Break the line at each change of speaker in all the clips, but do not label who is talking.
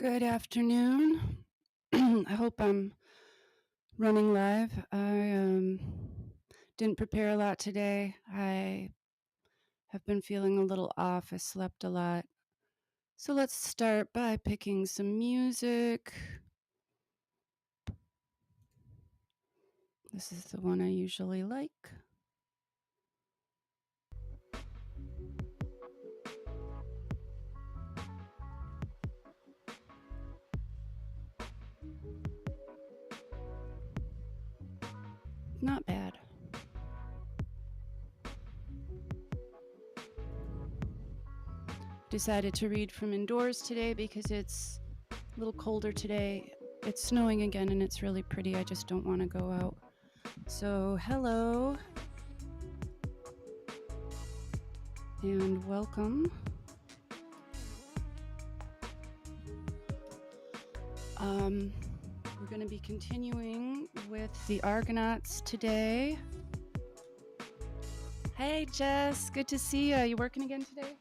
Good afternoon. I hope I'm running live. I didn't prepare a lot today. I have been feeling a little off. I slept a lot. So let's start by picking some music. This is the one I usually like. Not bad. Decided to read from indoors today because it's a little colder today. It's snowing again and it's really pretty. I just don't want to go out. So, hello and welcome. We're going to be continuing with the Argonauts today. Hey, Jess, good to see you. Are you working again today?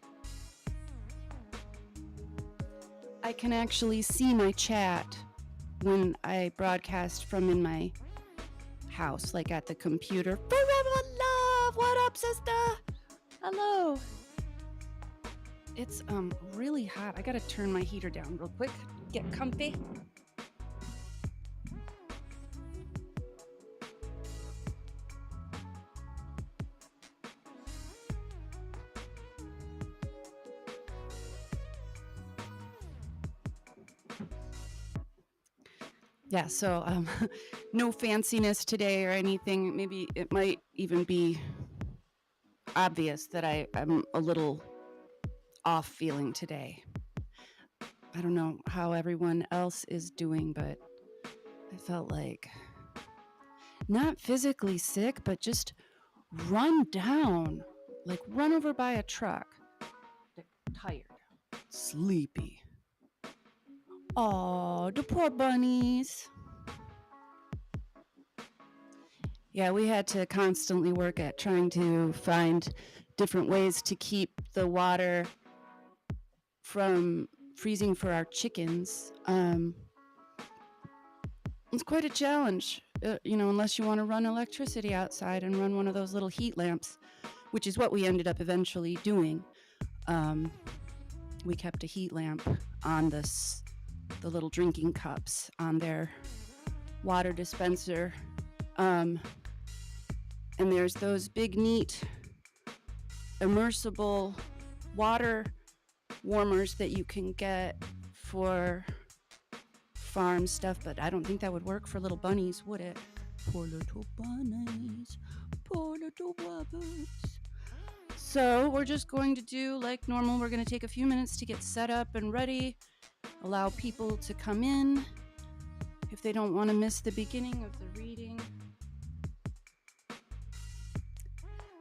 I can actually see my chat when I broadcast from in my house, like at the computer. Forever love! What up, sister? Hello. It's really hot. I gotta turn my heater down real quick. Get comfy. Yeah, so no fanciness today or anything. Maybe it might even be obvious that I'm a little off feeling today. I don't know how everyone else is doing, but I felt like not physically sick, but just run down, like run over by a truck. Tired, sleepy. Oh, the poor bunnies. Yeah, we had to constantly work at trying to find different ways to keep the water from freezing for our chickens. It's quite a challenge, unless you want to run electricity outside and run one of those little heat lamps, which is what we ended up eventually doing. We kept a heat lamp on the little drinking cups on their water dispenser. And there's those big, neat, immersible water warmers that you can get for farm stuff, but I don't think that would work for little bunnies, would it? Poor little bunnies, poor little wubbers. So we're just going to do like normal. We're going to take a few minutes to get set up and ready, allow people to come in if they don't want to miss the beginning of the reading.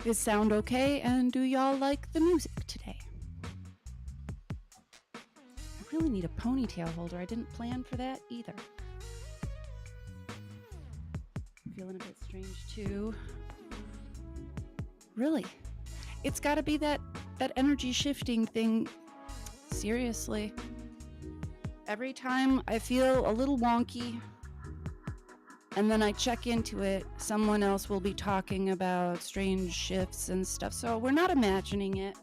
Does sound okay? And do y'all like the music today? I really need a ponytail holder. I didn't plan for that either. Feeling a bit strange too. Really? It's got to be that energy shifting thing. Seriously. Every time I feel a little wonky and then I check into it, someone else will be talking about strange shifts and stuff. So we're not imagining it.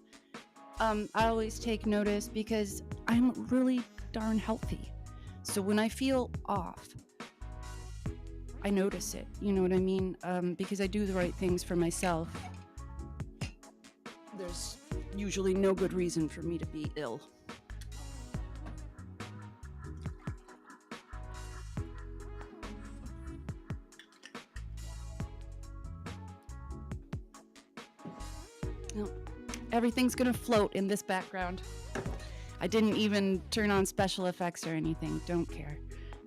I always take notice because I'm really darn healthy. So when I feel off, I notice it. You know what I mean? Because I do the right things for myself. There's usually no good reason for me to be ill. No, everything's gonna float in this background. I didn't even turn on special effects or anything. Don't care.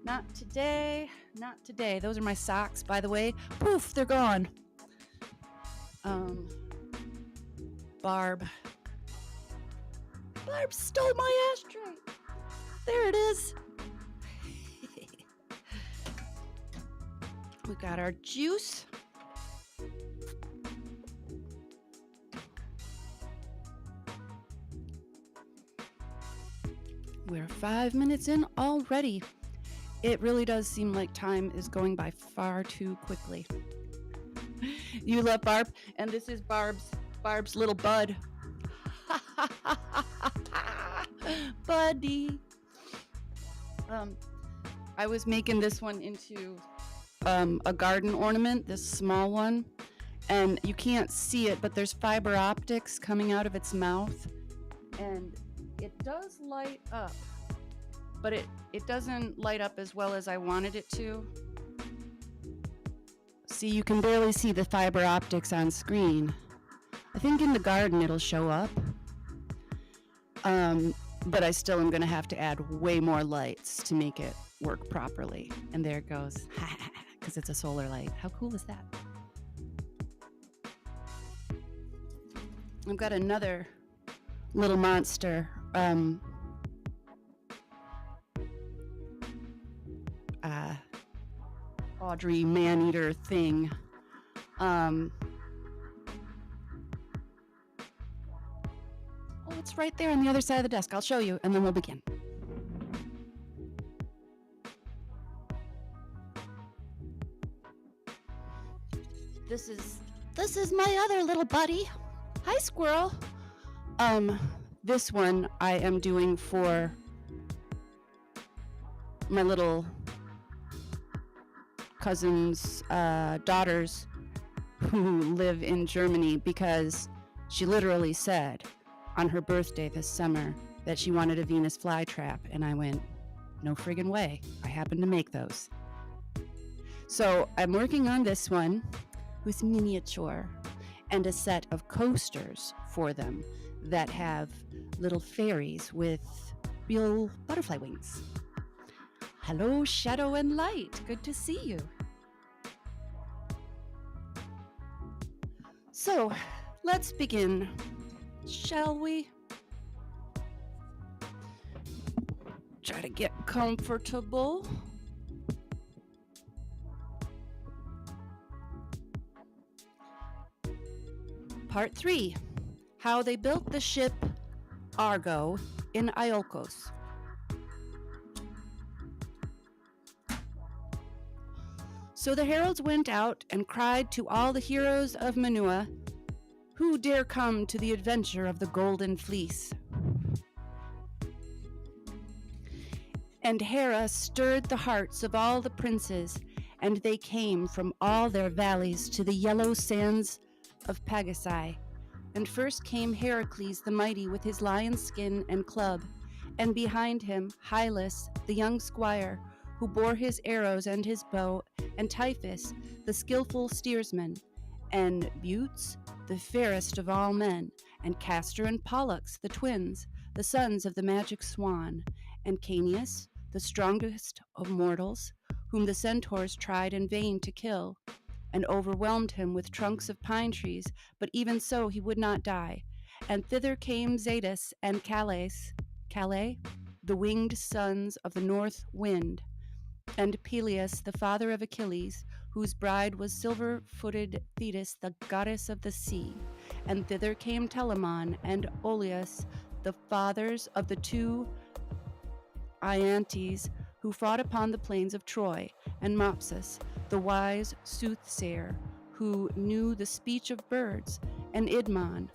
Not today. Not today. Those are my socks, by the way. Poof, they're gone. Barb stole my ashtray. There it is. We got our juice. We're 5 minutes in already. It really does seem like time is going by far too quickly. You love Barb, and this is Barb's little bud. Buddy. I was making this one into a garden ornament, this small one, and you can't see it, but there's fiber optics coming out of its mouth, and it does light up, but it doesn't light up as well as I wanted it to. See, you can barely see the fiber optics on screen. I think in the garden it'll show up. But I still am going to have to add way more lights to make it work properly. And there it goes, because it's a solar light. How cool is that? I've got another little monster. Audrey man-eater thing. Oh, it's right there on the other side of the desk. I'll show you, and then we'll begin. This is my other little buddy. Hi, squirrel. This one I am doing for my little cousin's daughters who live in Germany, because she literally said on her birthday this summer that she wanted a Venus flytrap, and I went, no friggin' way. I happen to make those. So I'm working on this one with miniature and a set of coasters for them that have little fairies with real butterfly wings. Hello, shadow and light. Good to see you. So, let's begin, shall we? Try to get comfortable. Part 3, how they built the ship Argo in Iolcos. So the heralds went out and cried to all the heroes of Manua, who dare come to the adventure of the Golden Fleece? And Hera stirred the hearts of all the princes, and they came from all their valleys to the yellow sands of Pagasae. And first came Heracles the mighty with his lion's skin and club, and behind him Hylas, the young squire, who bore his arrows and his bow, and Typhus, the skillful steersman, and Butes, the fairest of all men, and Castor and Pollux, the twins, the sons of the magic swan, and Caeneus, the strongest of mortals, whom the centaurs tried in vain to kill, and overwhelmed him with trunks of pine trees, but even so he would not die. And thither came Zetus and Calais, the winged sons of the north wind, and Peleus, the father of Achilles, whose bride was silver-footed Thetis, the goddess of the sea. And thither came Telamon and Oileus, the fathers of the two Iantes, who fought upon the plains of Troy, and Mopsus, the wise soothsayer, who knew the speech of birds, and Idmon,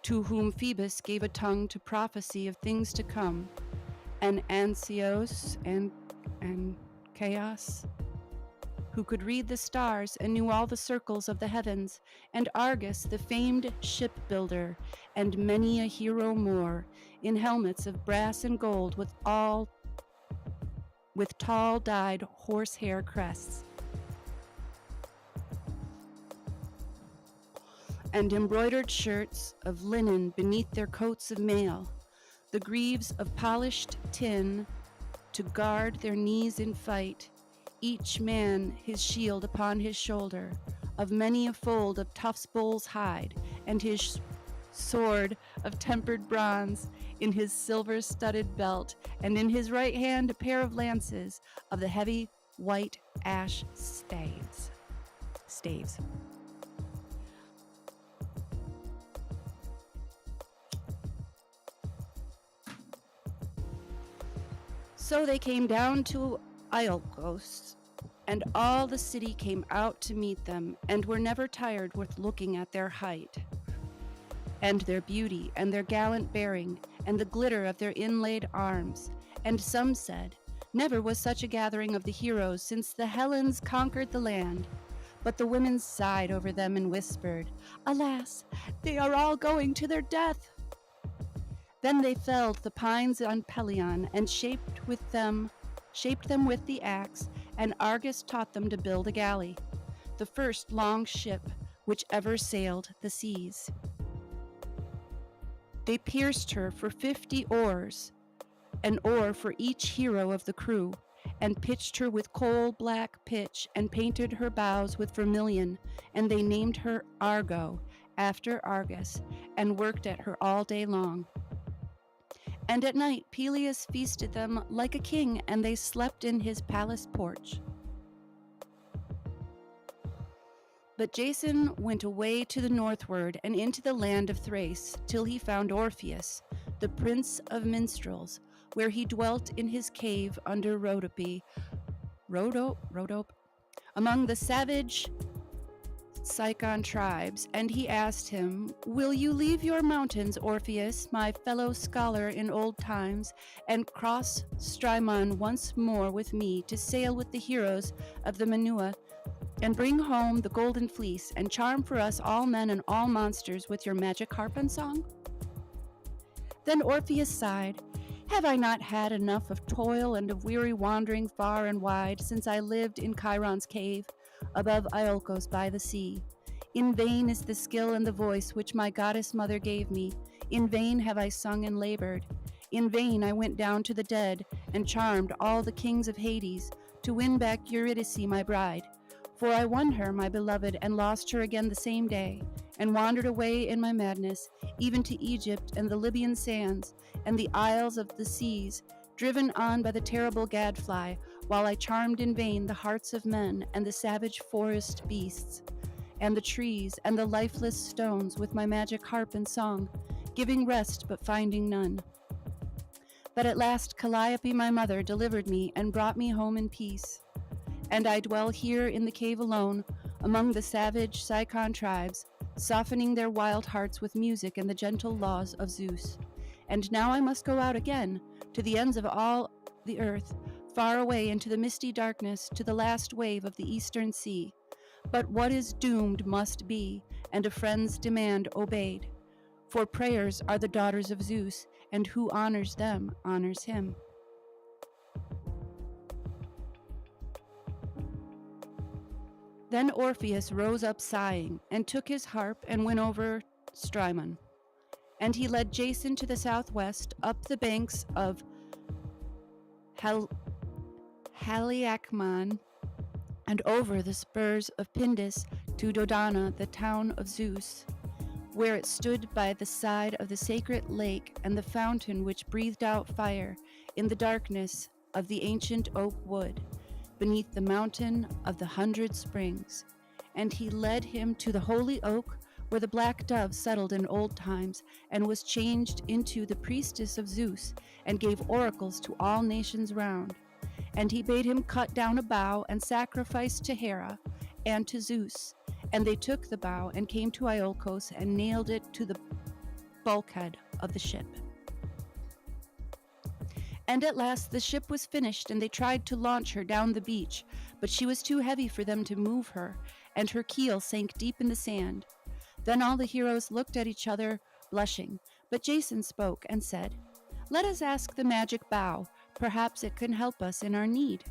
to whom Phoebus gave a tongue to prophecy of things to come, and Anceos and Chaos, who could read the stars and knew all the circles of the heavens, and Argus, the famed shipbuilder, and many a hero more, in helmets of brass and gold with tall dyed horsehair crests, and embroidered shirts of linen beneath their coats of mail, the greaves of polished tin to guard their knees in fight, each man his shield upon his shoulder, of many a fold of tough bull's hide, and his sword of tempered bronze in his silver-studded belt, and in his right hand a pair of lances of the heavy white ash staves. So they came down to Iolcos, and all the city came out to meet them, and were never tired with looking at their height, and their beauty, and their gallant bearing, and the glitter of their inlaid arms. And some said, never was such a gathering of the heroes since the Hellens conquered the land. But the women sighed over them and whispered, alas, they are all going to their death. Then they felled the pines on Pelion and shaped them with the axe, and Argus taught them to build a galley, the first long ship which ever sailed the seas. They pierced her for 50 oars, an oar for each hero of the crew, and pitched her with coal-black pitch, and painted her bows with vermilion, and they named her Argo, after Argus, and worked at her all day long. And at night Peleus feasted them like a king, and they slept in his palace porch. But Jason went away to the northward and into the land of Thrace, till he found Orpheus, the prince of minstrels, where he dwelt in his cave under Rhodope, among the savage Cicon tribes, and he asked him, will you leave your mountains, Orpheus, my fellow scholar in old times, and cross Strymon once more with me to sail with the heroes of the Manua, and bring home the golden fleece, and charm for us all men and all monsters with your magic harp and song? Then Orpheus sighed, have I not had enough of toil and of weary wandering far and wide since I lived in Chiron's cave, above Iolcos by the sea? In vain is the skill and the voice which my goddess mother gave me. In vain have I sung and labored. In vain I went down to the dead and charmed all the kings of Hades to win back Eurydice, my bride. For I won her, my beloved, and lost her again the same day, and wandered away in my madness, even to Egypt and the Libyan sands, and the isles of the seas, driven on by the terrible gadfly, while I charmed in vain the hearts of men and the savage forest beasts, and the trees and the lifeless stones with my magic harp and song, giving rest but finding none. But at last Calliope my mother delivered me and brought me home in peace. And I dwell here in the cave alone, among the savage Cicon tribes, softening their wild hearts with music and the gentle laws of Zeus. And now I must go out again, to the ends of all the earth, far away into the misty darkness, to the last wave of the eastern sea. But what is doomed must be, and a friend's demand obeyed. For prayers are the daughters of Zeus, and who honors them honors him. Then Orpheus rose up sighing, and took his harp and went over Strymon. And he led Jason to the southwest, up the banks of Haliacmon, and over the spurs of Pindus to Dodona, the town of Zeus, where it stood by the side of the sacred lake and the fountain which breathed out fire in the darkness of the ancient oak wood, beneath the mountain of the 100 springs. And he led him to the holy oak, where the black dove settled in old times, and was changed into the priestess of Zeus, and gave oracles to all nations round. And he bade him cut down a bough and sacrifice to Hera and to Zeus. And they took the bough and came to Iolcos and nailed it to the bulkhead of the ship. And at last the ship was finished, and they tried to launch her down the beach, but she was too heavy for them to move her, and her keel sank deep in the sand. Then all the heroes looked at each other, blushing, but Jason spoke and said, let us ask the magic bough, perhaps it can help us in our need.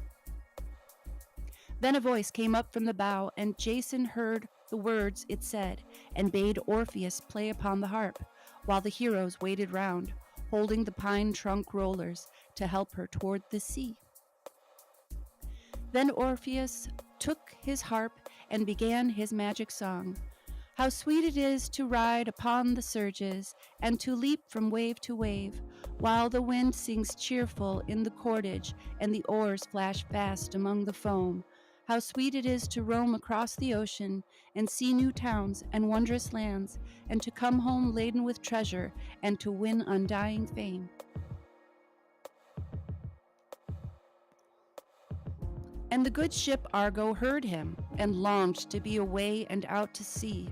Then a voice came up from the bough, and Jason heard the words it said, and bade Orpheus play upon the harp, while the heroes waited round, holding the pine trunk rollers to help her toward the sea. Then Orpheus took his harp and began his magic song. How sweet it is to ride upon the surges, and to leap from wave to wave, while the wind sings cheerful in the cordage, and the oars flash fast among the foam. How sweet it is to roam across the ocean, and see new towns and wondrous lands, and to come home laden with treasure, and to win undying fame. And the good ship Argo heard him, and longed to be away and out to sea,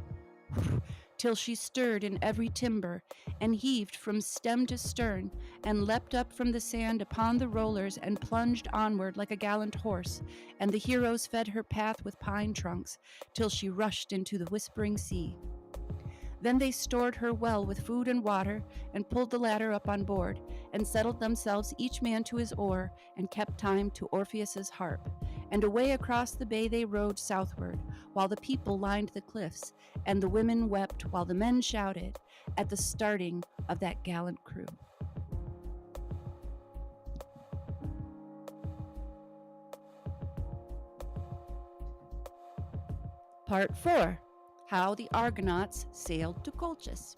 till she stirred in every timber, and heaved from stem to stern, and leapt up from the sand upon the rollers, and plunged onward like a gallant horse, and the heroes fed her path with pine trunks, till she rushed into the whispering sea. Then they stored her well with food and water, and pulled the ladder up on board, and settled themselves each man to his oar, and kept time to Orpheus's harp. And away across the bay they rowed southward, while the people lined the cliffs, and the women wept while the men shouted at the starting of that gallant crew. Part 4. How the Argonauts sailed to Colchis.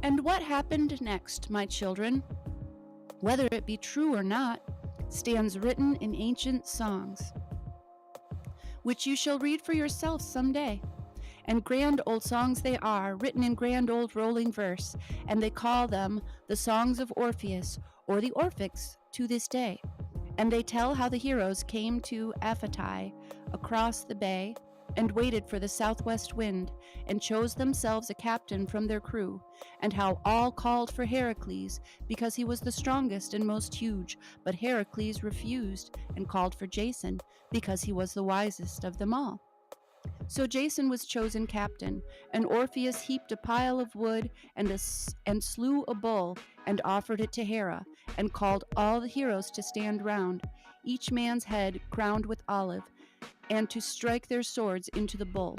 And what happened next, my children, whether it be true or not, stands written in ancient songs, which you shall read for yourselves some day. And grand old songs they are, written in grand old rolling verse, and they call them the Songs of Orpheus, or the Orphics, to this day. And they tell how the heroes came to Aphetai across the bay, and waited for the southwest wind, and chose themselves a captain from their crew, and how all called for Heracles, because he was the strongest and most huge, but Heracles refused, and called for Jason, because he was the wisest of them all. So Jason was chosen captain, and Orpheus heaped a pile of wood and slew a bull, and offered it to Hera, and called all the heroes to stand round, each man's head crowned with olive, and to strike their swords into the bull.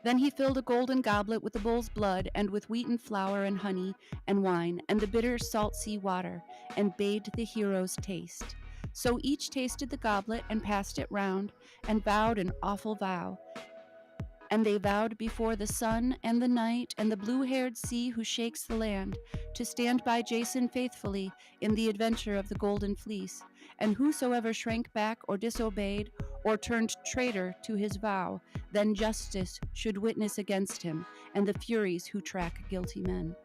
Then he filled a golden goblet with the bull's blood, and with wheaten flour and honey and wine, and the bitter salt sea water, and bade the heroes taste. So each tasted the goblet, and passed it round, and vowed an awful vow. And they vowed before the sun and the night and the blue-haired sea who shakes the land, to stand by Jason faithfully in the adventure of the golden fleece, and whosoever shrank back or disobeyed or turned traitor to his vow, then justice should witness against him, and the furies who track guilty men.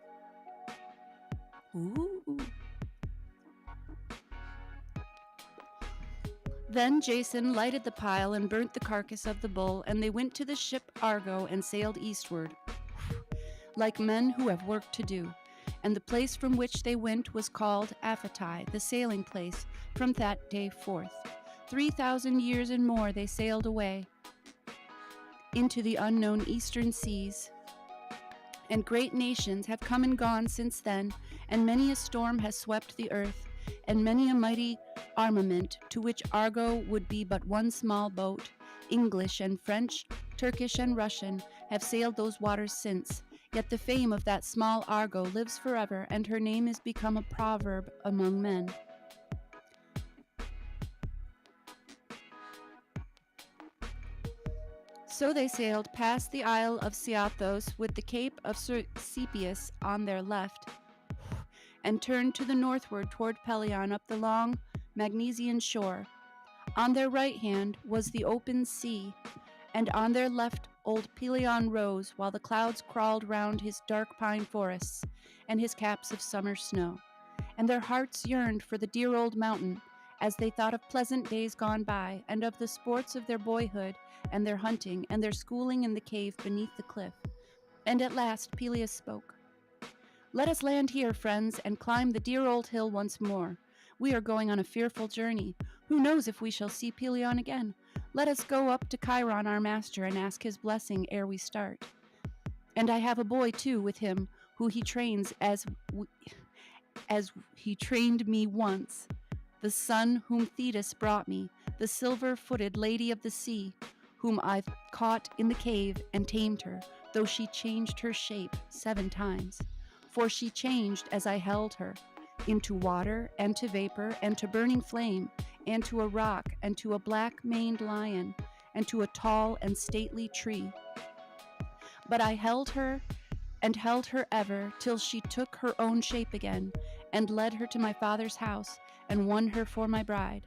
Ooh. Then Jason lighted the pile and burnt the carcass of the bull, and they went to the ship Argo and sailed eastward, like men who have work to do. And the place from which they went was called Aphetai, the sailing place, from that day forth. 3,000 years and more they sailed away into the unknown eastern seas. And great nations have come and gone since then, and many a storm has swept the earth, and many a mighty armament, to which Argo would be but one small boat. English and French, Turkish and Russian have sailed those waters since, yet the fame of that small Argo lives forever, and her name is become a proverb among men. So they sailed past the Isle of Cyathos with the Cape of Sepius on their left, and turned to the northward toward Pelion up the long Magnesian shore. On their right hand was the open sea, and on their left old Pelion rose, while the clouds crawled round his dark pine forests and his caps of summer snow. And their hearts yearned for the dear old mountain, as they thought of pleasant days gone by, and of the sports of their boyhood, and their hunting, and their schooling in the cave beneath the cliff. And at last Peleus spoke. "Let us land here, friends, and climb the dear old hill once more. We are going on a fearful journey. Who knows if we shall see Pelion again? Let us go up to Chiron our master, and ask his blessing ere we start. And I have a boy, too, with him, who he trains as he trained me once, the son whom Thetis brought me, the silver-footed lady of the sea, whom I caught in the cave and tamed her, though she changed her shape 7 times. For she changed as I held her, into water, and to vapor, and to burning flame, and to a rock, and to a black-maned lion, and to a tall and stately tree. But I held her, and held her ever, till she took her own shape again, and led her to my father's house, and won her for my bride.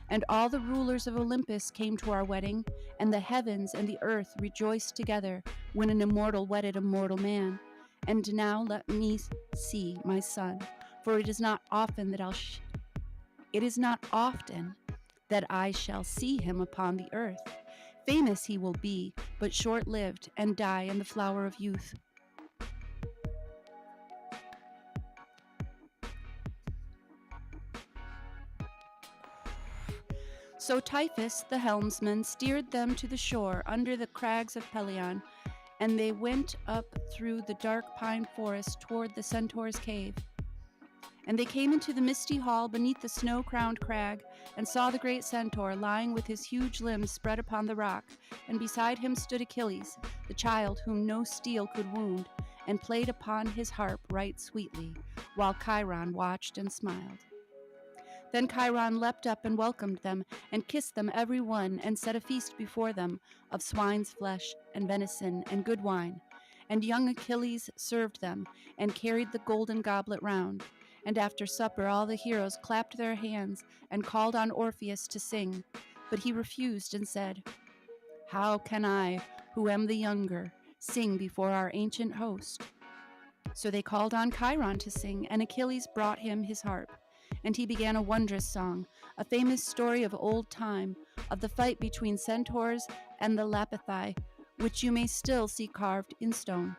And all the rulers of Olympus came to our wedding, and the heavens and the earth rejoiced together when an immortal wedded a mortal man. And now let me see my son, for it is not often that it is not often that I shall see him upon the earth. Famous he will be, but short-lived, and die in the flower of youth. So Typhus, the helmsman, steered them to the shore under the crags of Pelion, and they went up through the dark pine forest toward the centaur's cave. And they came into the misty hall beneath the snow-crowned crag, and saw the great centaur lying with his huge limbs spread upon the rock, and beside him stood Achilles, the child whom no steel could wound, and played upon his harp right sweetly, while Chiron watched and smiled. Then Chiron leapt up and welcomed them, and kissed them every one, and set a feast before them of swine's flesh and venison and good wine. And young Achilles served them, and carried the golden goblet round. And after supper all the heroes clapped their hands, and called on Orpheus to sing. But he refused and said, "How can I, who am the younger, sing before our ancient host?" So they called on Chiron to sing, and Achilles brought him his harp. And he began a wondrous song, a famous story of old time, of the fight between centaurs and the Lapithae, which you may still see carved in stone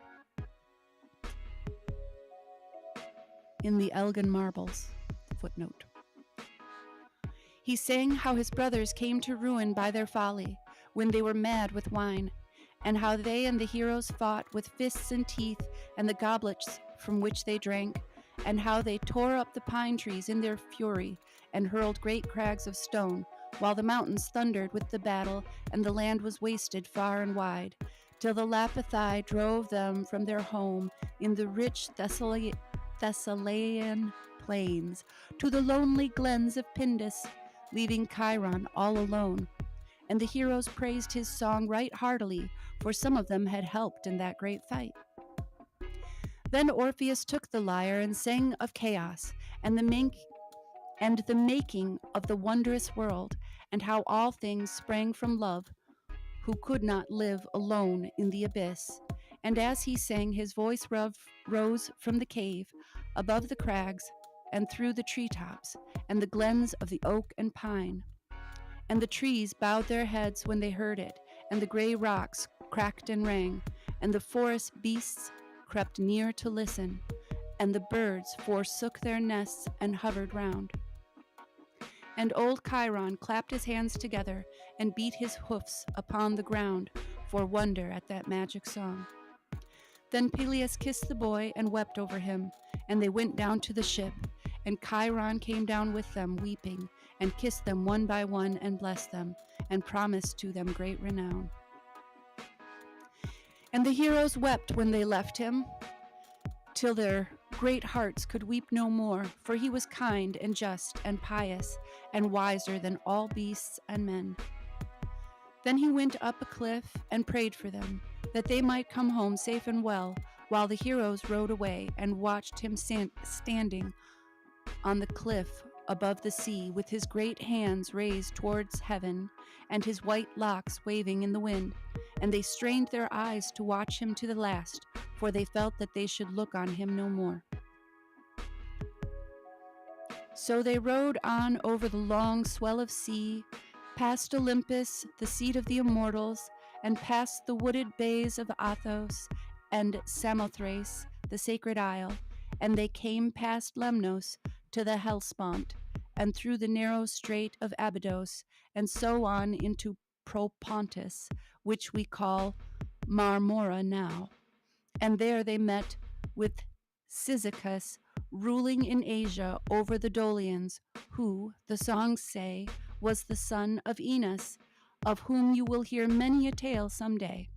in the Elgin marbles. Footnote. He sang how his brothers came to ruin by their folly, when they were mad with wine, and how they and the heroes fought with fists and teeth and the goblets from which they drank, and how they tore up the pine trees in their fury, and hurled great crags of stone, while the mountains thundered with the battle, and the land was wasted far and wide, till the Lapithae drove them from their home in the rich Thessalian plains, to the lonely glens of Pindus, leaving Chiron all alone. And the heroes praised his song right heartily, for some of them had helped in that great fight. Then Orpheus took the lyre and sang of chaos, and the making of the wondrous world, and how all things sprang from love, who could not live alone in the abyss. And as he sang, his voice rose from the cave, above the crags, and through the treetops, and the glens of the oak and pine. And the trees bowed their heads when they heard it, and the gray rocks cracked and rang, and the forest beasts crept near to listen, and the birds forsook their nests and hovered round. And old Chiron clapped his hands together and beat his hoofs upon the ground for wonder at that magic song. Then Peleus kissed the boy and wept over him, and they went down to the ship, and Chiron came down with them weeping, and kissed them one by one and blessed them, and promised to them great renown. And the heroes wept when they left him, till their great hearts could weep no more, for he was kind and just and pious, and wiser than all beasts and men. Then he went up a cliff and prayed for them, that they might come home safe and well, while the heroes rode away, and watched him standing on the cliff above the sea, with his great hands raised towards heaven, and his white locks waving in the wind. And they strained their eyes to watch him to the last, for they felt that they should look on him no more. So they rode on over the long swell of sea, past Olympus, the seat of the immortals, and past the wooded bays of Athos and Samothrace, the sacred isle, and they came past Lemnos to the Hellespont, and through the narrow strait of Abydos, and so on into Propontis, which we call Marmora now. And there they met with Cyzicus, ruling in Asia over the Dolians, who, the songs say, was the son of Enos, of whom you will hear many a tale some day.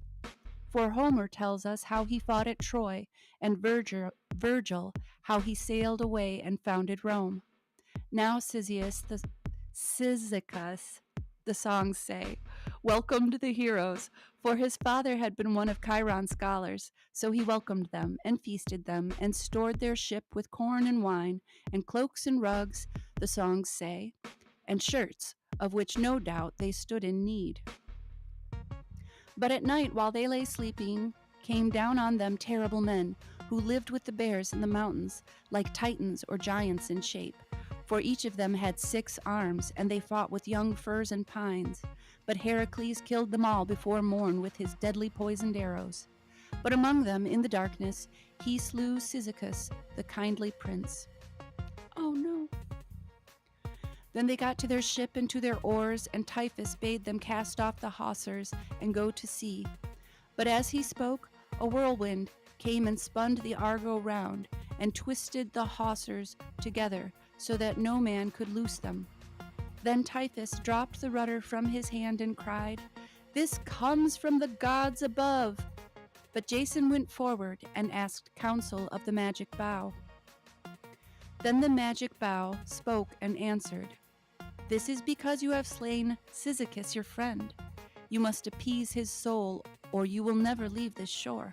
For Homer tells us how he fought at Troy, and Virgil how he sailed away and founded Rome. Now Cyzicus, the songs say, welcomed the heroes, for his father had been one of Chiron's scholars, so he welcomed them and feasted them and stored their ship with corn and wine and cloaks and rugs, the songs say, and shirts, of which no doubt they stood in need. But at night, while they lay sleeping, came down on them terrible men, who lived with the bears in the mountains, like titans or giants in shape. For each of them had 6 arms, and they fought with young firs and pines. But Heracles killed them all before morn with his deadly poisoned arrows. But among them, in the darkness, he slew Cyzicus, the kindly prince. Oh no. Then they got to their ship and to their oars, and Typhus bade them cast off the hawsers and go to sea. But as he spoke, a whirlwind came and spun the Argo round, and twisted the hawsers together, so that no man could loose them. Then Typhus dropped the rudder from his hand and cried, "This comes from the gods above." But Jason went forward and asked counsel of the magic bow. Then the magic bow spoke and answered, "This is because you have slain Cyzicus your friend. You must appease his soul, or you will never leave this shore."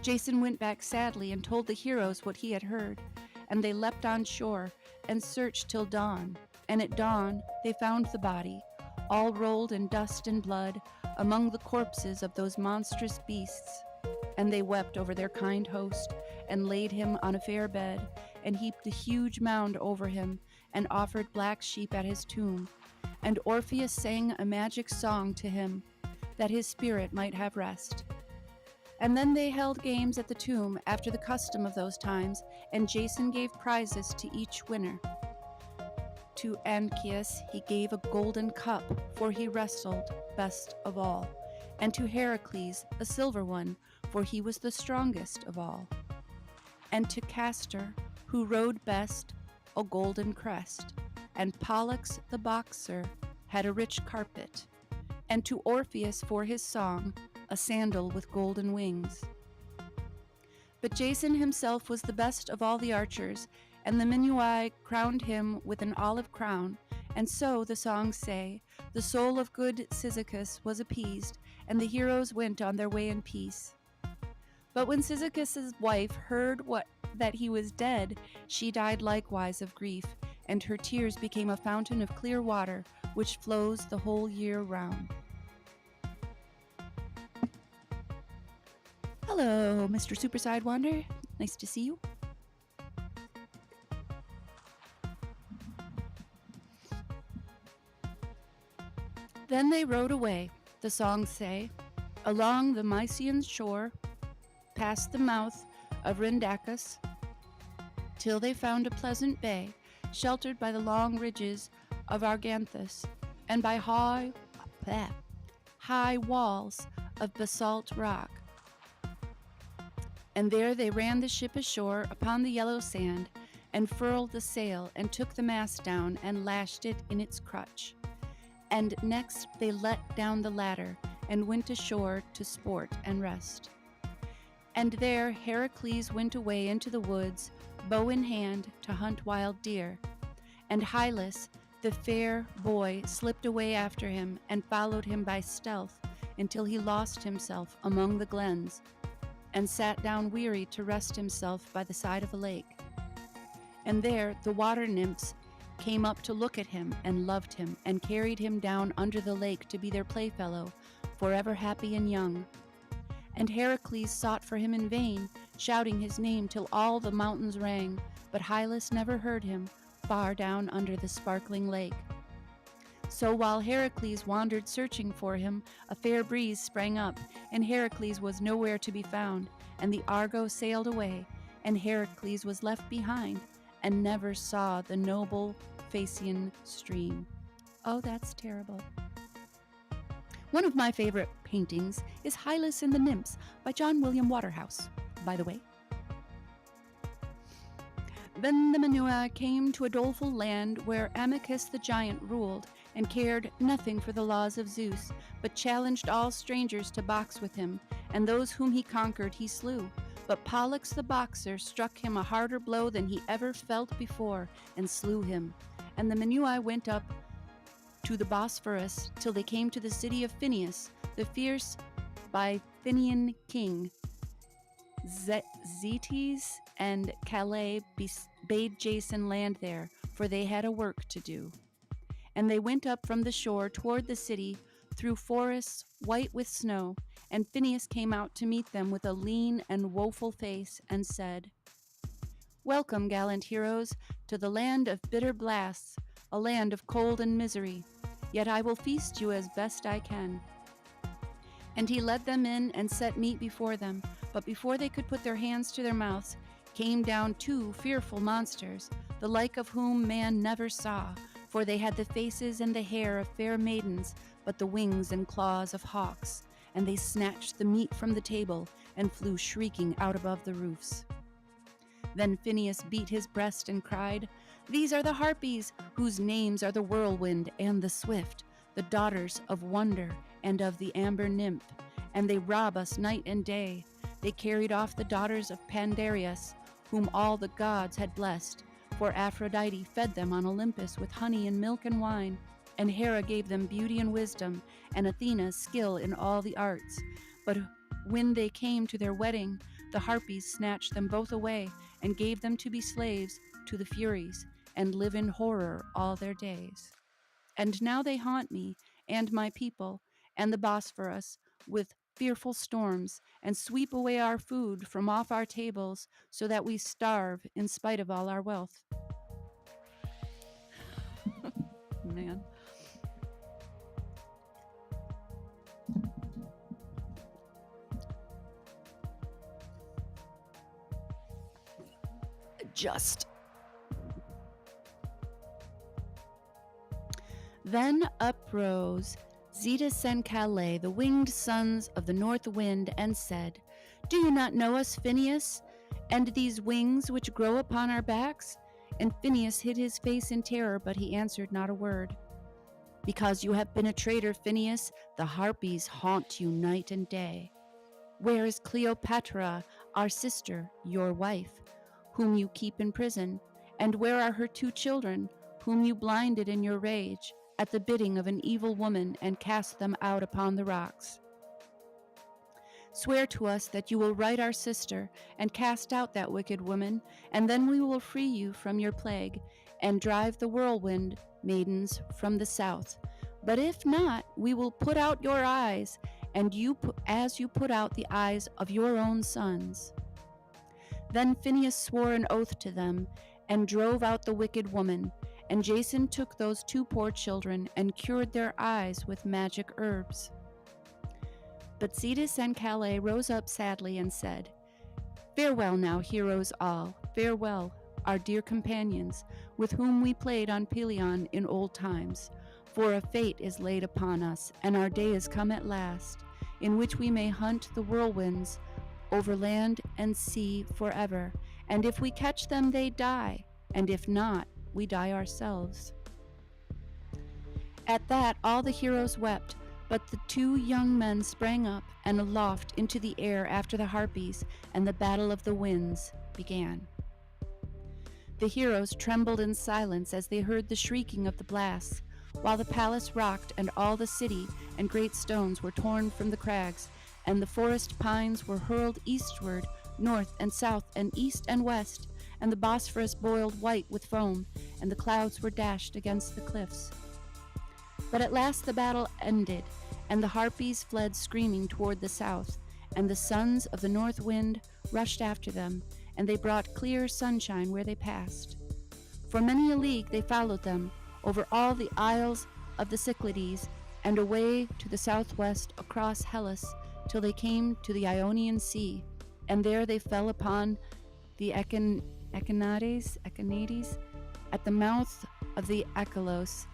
Jason went back sadly and told the heroes what he had heard, and they leapt on shore and searched till dawn. And at dawn they found the body, all rolled in dust and blood, among the corpses of those monstrous beasts. And they wept over their kind host, and laid him on a fair bed, and heaped a huge mound over him, and offered black sheep at his tomb. And Orpheus sang a magic song to him, that his spirit might have rest. And then they held games at the tomb after the custom of those times, and Jason gave prizes to each winner. To Anchius he gave a golden cup, for he wrestled best of all, and to Heracles a silver one, for he was the strongest of all. And to Castor, who rode best, a golden crest, and Pollux the boxer had a rich carpet, and to Orpheus for his song a sandal with golden wings. But Jason himself was the best of all the archers, and the Minuai crowned him with an olive crown, and so, the songs say, the soul of good Cyzicus was appeased, and the heroes went on their way in peace. But when Cyzicus' wife heard that he was dead, she died likewise of grief, and her tears became a fountain of clear water, which flows the whole year round. Hello, Mr. Super Sidewinder. Nice to see you. Then they rowed away, the songs say, along the Mysian shore, past the mouth of Rhindacus, till they found a pleasant bay, sheltered by the long ridges of Arganthus, and by high walls of basalt rock. And there they ran the ship ashore upon the yellow sand, and furled the sail, and took the mast down, and lashed it in its crutch. And next they let down the ladder, and went ashore to sport and rest. And there Heracles went away into the woods, bow in hand, to hunt wild deer. And Hylas, the fair boy, slipped away after him, and followed him by stealth, until he lost himself among the glens, and sat down weary to rest himself by the side of a lake. And there the water nymphs came up to look at him, and loved him, and carried him down under the lake to be their playfellow, forever happy and young. And Heracles sought for him in vain, shouting his name till all the mountains rang, but Hylas never heard him, far down under the sparkling lake. So while Heracles wandered searching for him, a fair breeze sprang up, and Heracles was nowhere to be found, and the Argo sailed away, and Heracles was left behind, and never saw the noble Phaeacian stream. Oh, that's terrible. One of my favorite paintings is Hylas and the Nymphs by John William Waterhouse, by the way. Then the Minua came to a doleful land where Amycus the giant ruled, and cared nothing for the laws of Zeus, but challenged all strangers to box with him, and those whom he conquered he slew. But Pollux the boxer struck him a harder blow than he ever felt before, and slew him. And the Minui went up to the Bosphorus till they came to the city of Phineus, the fierce Bithynian king. Zetes and Calais bade Jason land there, for they had a work to do. And they went up from the shore toward the city through forests white with snow, and Phineas came out to meet them with a lean and woeful face and said, "Welcome, gallant heroes, to the land of bitter blasts, a land of cold and misery. Yet I will feast you as best I can." And he led them in and set meat before them, but before they could put their hands to their mouths, came down 2 fearful monsters, the like of whom man never saw, for they had the faces and the hair of fair maidens, but the wings and claws of hawks, and they snatched the meat from the table and flew shrieking out above the roofs. Then Phineas beat his breast and cried, "These are the Harpies, whose names are the Whirlwind and the Swift, the daughters of Wonder and of the Amber Nymph, and they rob us night and day. They carried off the daughters of Pandareus, whom all the gods had blessed, for Aphrodite fed them on Olympus with honey and milk and wine, and Hera gave them beauty and wisdom, and Athena skill in all the arts. But when they came to their wedding, the Harpies snatched them both away and gave them to be slaves to the Furies, and live in horror all their days. And now they haunt me and my people and the Bosphorus with fearful storms, and sweep away our food from off our tables, so that we starve in spite of all our wealth." Man. Just. Then uprose Zetus and Calais, the winged sons of the north wind, and said, "Do you not know us, Phineas, and these wings which grow upon our backs?" And Phineas hid his face in terror, but he answered not a word. "Because you have been a traitor, Phineas, the Harpies haunt you night and day. Where is Cleopatra, our sister, your wife, whom you keep in prison? And where are her 2 children, whom you blinded in your rage, at the bidding of an evil woman, and cast them out upon the rocks? Swear to us that you will right our sister, and cast out that wicked woman, and then we will free you from your plague, and drive the whirlwind maidens from the south. But if not, we will put out your eyes, and as you put out the eyes of your own sons." Then Phineas swore an oath to them, and drove out the wicked woman. And Jason took those 2 poor children and cured their eyes with magic herbs. But Zetus and Calais rose up sadly and said, "Farewell now, heroes all, farewell, our dear companions, with whom we played on Pelion in old times. For a fate is laid upon us, and our day is come at last, in which we may hunt the whirlwinds over land and sea forever. And if we catch them, they die, and if not, we die ourselves." At that all the heroes wept, but the 2 young men sprang up and aloft into the air after the Harpies, and the battle of the winds began. The heroes trembled in silence as they heard the shrieking of the blasts, while the palace rocked, and all the city and great stones were torn from the crags, and the forest pines were hurled eastward, north and south, and east and west, and the Bosphorus boiled white with foam, and the clouds were dashed against the cliffs. But at last the battle ended, and the Harpies fled screaming toward the south, and the sons of the north wind rushed after them, and they brought clear sunshine where they passed. For many a league they followed them, over all the isles of the Cyclades, and away to the southwest across Hellas, till they came to the Ionian Sea, and there they fell upon the Echinades at the mouth of the Achelous,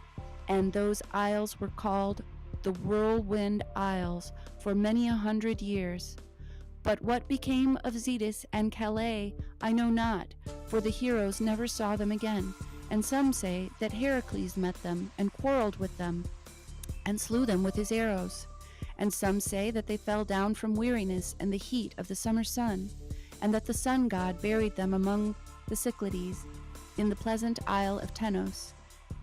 and those isles were called the Whirlwind Isles for many 100 years. But what became of Zetus and Calais I know not, for the heroes never saw them again, and some say that Heracles met them and quarreled with them, and slew them with his arrows. And some say that they fell down from weariness and the heat of the summer sun, and that the sun god buried them among the Cyclades in the pleasant isle of Tenos.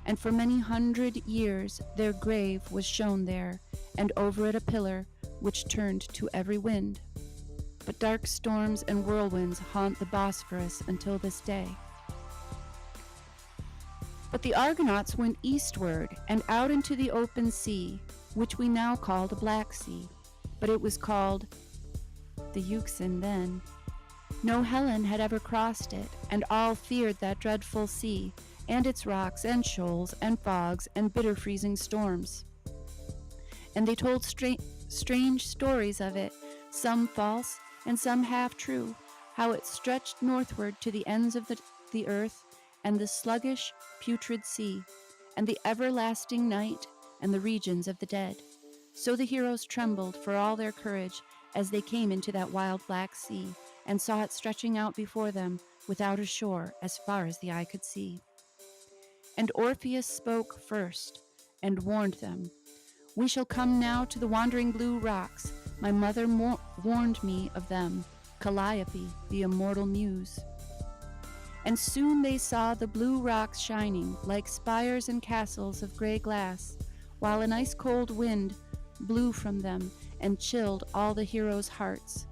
And for many 100 years their grave was shown there, and over it a pillar which turned to every wind. But dark storms and whirlwinds haunt the Bosphorus until this day. But the Argonauts went eastward and out into the open sea, which we now call the Black Sea, but it was called the Euxine then. No Hellen had ever crossed it, and all feared that dreadful sea, and its rocks and shoals and fogs and bitter freezing storms. And they told strange stories of it, some false and some half true, how it stretched northward to the ends of the earth, and the sluggish, putrid sea, and the everlasting night, and the regions of the dead. So the heroes trembled for all their courage as they came into that wild Black Sea, and saw it stretching out before them without a shore as far as the eye could see. And Orpheus spoke first, and warned them, "We shall come now to the wandering blue rocks. My mother warned me of them, Calliope, the immortal muse." And soon they saw the blue rocks shining, like spires and castles of gray glass, while an ice-cold wind blew from them and chilled all the heroes' hearts.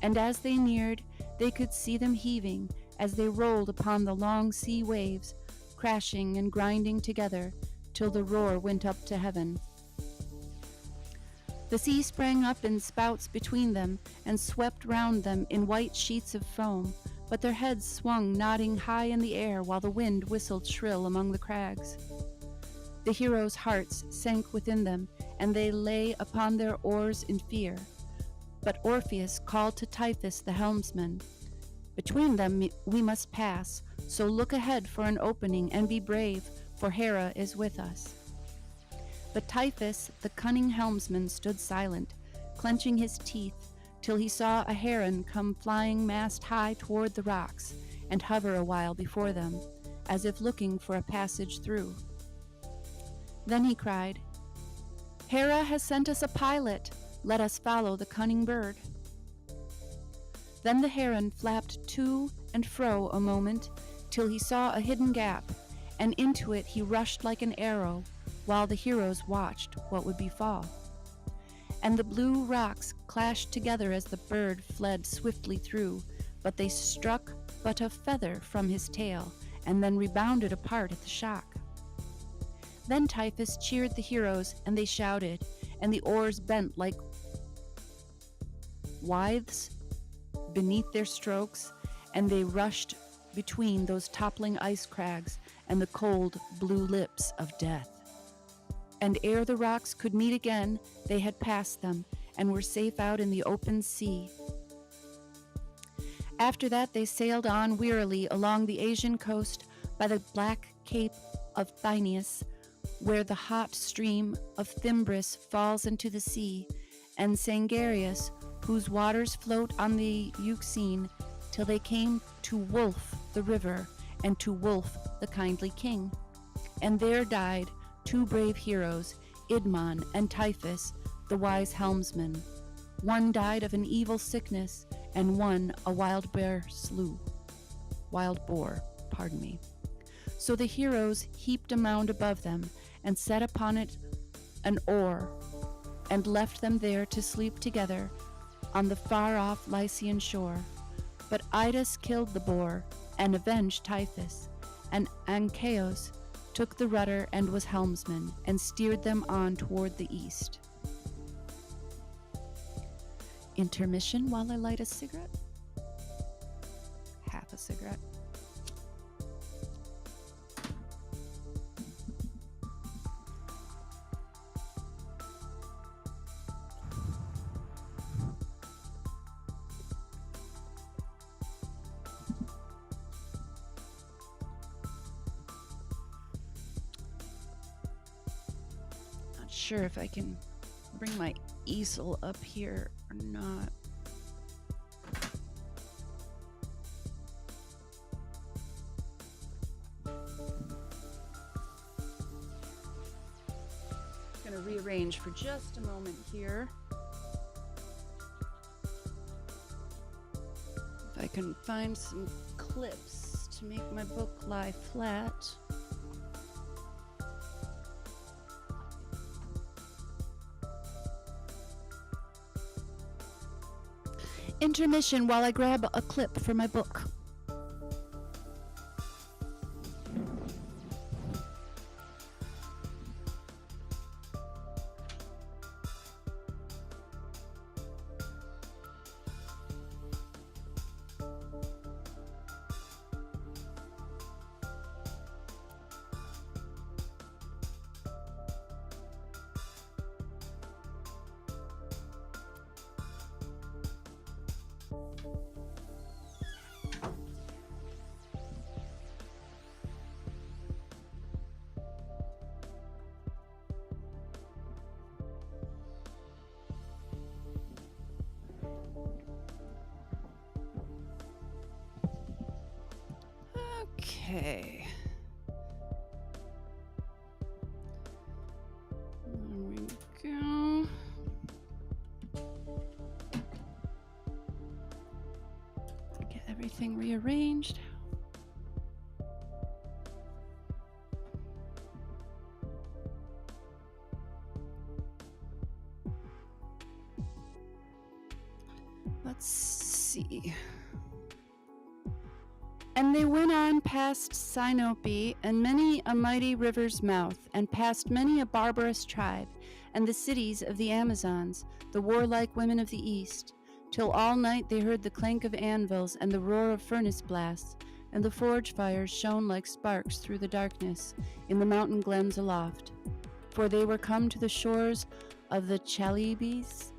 And as they neared, they could see them heaving as they rolled upon the long sea waves, crashing and grinding together till the roar went up to heaven. The sea sprang up in spouts between them and swept round them in white sheets of foam, but their heads swung nodding high in the air while the wind whistled shrill among the crags. The heroes' hearts sank within them, and they lay upon their oars in fear. But Orpheus called to Tiphys the helmsman, "Between them we must pass, so look ahead for an opening and be brave, for Hera is with us." But Tiphys, the cunning helmsman, stood silent, clenching his teeth, till he saw a heron come flying mast-high toward the rocks, and hover a while before them, as if looking for a passage through. Then he cried, "Hera has sent us a pilot. Let us follow the cunning bird." Then the heron flapped to and fro a moment, till he saw a hidden gap, and into it he rushed like an arrow, while the heroes watched what would befall. And the blue rocks clashed together as the bird fled swiftly through, but they struck but a feather from his tail, and then rebounded apart at the shock. Then Tiphys cheered the heroes, and they shouted, and the oars bent like withes beneath their strokes, and they rushed between those toppling ice crags and the cold blue lips of death. And ere the rocks could meet again, they had passed them, and were safe out in the open sea. After that they sailed on wearily along the Asian coast by the black cape of Thynias, where the hot stream of Thymbrus falls into the sea, and Sangarius, whose waters float on the Euxine, till they came to Wolf the river, and to Wolf the kindly king. And there died 2 brave heroes, Idmon and Tiphys, the wise helmsman. One died of an evil sickness, and one a wild boar slew. So the heroes heaped a mound above them, and set upon it an oar, and left them there to sleep together on the far-off Lycian shore. But Idas killed the boar, and avenged Tiphys, and Ancaeus took the rudder and was helmsman, and steered them on toward the east. Intermission while I light a cigarette? Half a cigarette. Sure if I can bring my easel up here or not. I'm going to rearrange for just a moment here. If I can find some clips to make my book lie flat. Intermission while I grab a clip for my book. Okay. There we go. Get everything rearranged. Let's see. And they went on past Sinope and many a mighty river's mouth, and past many a barbarous tribe, and the cities of the Amazons, the warlike women of the east, till all night they heard the clank of anvils and the roar of furnace blasts, and the forge fires shone like sparks through the darkness in the mountain glens aloft. For they were come to the shores of the Chalybes.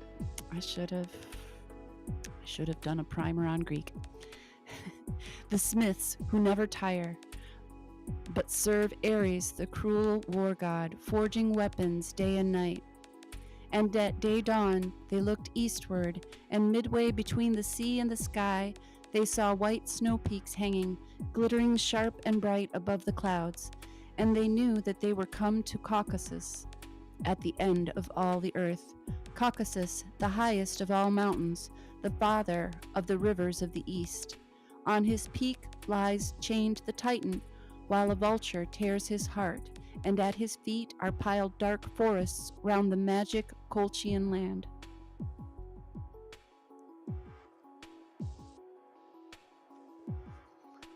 I should have done a primer on Greek. The smiths who never tire, but serve Ares, the cruel war god, forging weapons day and night. And at day dawn they looked eastward, and midway between the sea and the sky they saw white snow peaks hanging, glittering sharp and bright above the clouds, and they knew that they were come to Caucasus, at the end of all the earth. Caucasus, the highest of all mountains, the father of the rivers of the east. On his peak lies chained the Titan, while a vulture tears his heart, and at his feet are piled dark forests round the magic Colchian land.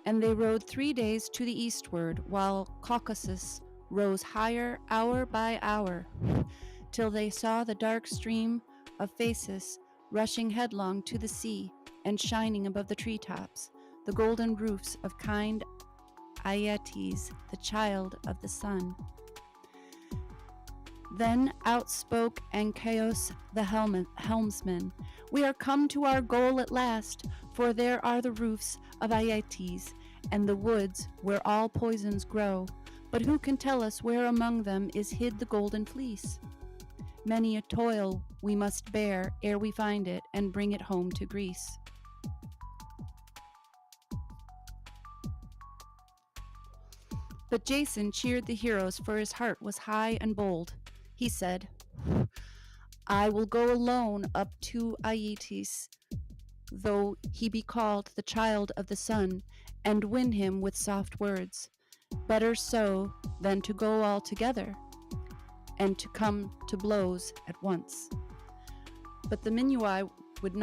And they rode 3 days to the eastward, while Caucasus rose higher hour by hour, till they saw the dark stream of Phasis rushing headlong to the sea and shining above the treetops, the golden roofs of kind Aeetes, the child of the sun. Then outspoke Anchaeus the helmsman, "We are come to our goal at last, for there are the roofs of Aeetes, and the woods where all poisons grow, but who can tell us where among them is hid the golden fleece? Many a toil we must bear ere we find it and bring it home to Greece." But Jason cheered the heroes, for his heart was high and bold. He said, "I will go alone up to Aeetes, though he be called the child of the sun, and win him with soft words. Better so than to go all together, and to come to blows at once." But the Minuai would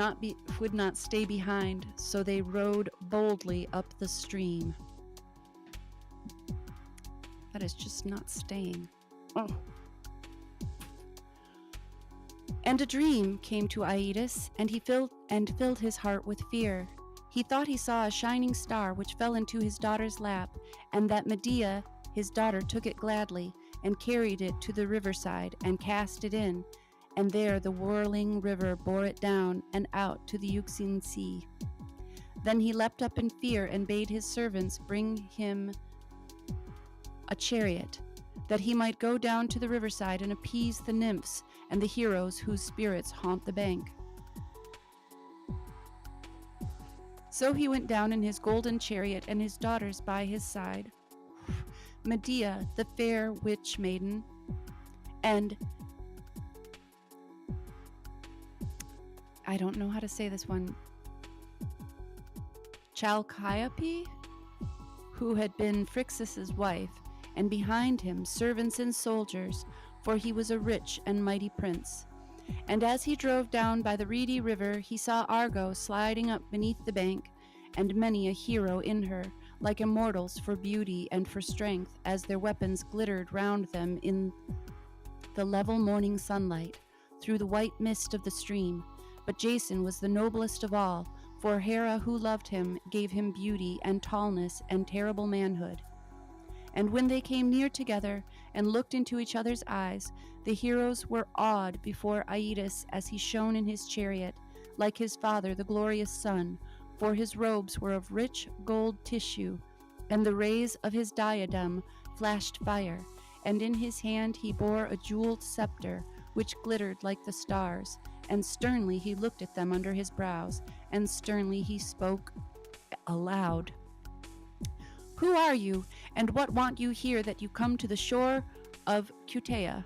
not stay behind, so they rowed boldly up the stream. That is just not staying. Oh. And a dream came to Aeetes, and he filled his heart with fear. He thought he saw a shining star which fell into his daughter's lap, and that Medea, his daughter, took it gladly, and carried it to the riverside, and cast it in, and there the whirling river bore it down and out to the Euxine Sea. Then he leapt up in fear, and bade his servants bring him a chariot, that he might go down to the riverside and appease the nymphs and the heroes whose spirits haunt the bank. So he went down in his golden chariot, and his daughters by his side, Medea, the fair witch maiden, and I don't know how to say this one, Chalciope, who had been Phrixus's wife, and behind him servants and soldiers, for he was a rich and mighty prince. And as he drove down by the reedy river, he saw Argo sliding up beneath the bank, and many a hero in her, like immortals for beauty and for strength, as their weapons glittered round them in the level morning sunlight, through the white mist of the stream. But Jason was the noblest of all, for Hera, who loved him, gave him beauty and tallness and terrible manhood. And when they came near together and looked into each other's eyes, the heroes were awed before Aeetes as he shone in his chariot, like his father, the glorious sun, for his robes were of rich gold tissue, and the rays of his diadem flashed fire, and in his hand he bore a jeweled scepter, which glittered like the stars, and sternly he looked at them under his brows, and sternly he spoke aloud. Who are you, and what want you here that you come to the shore of Cutea?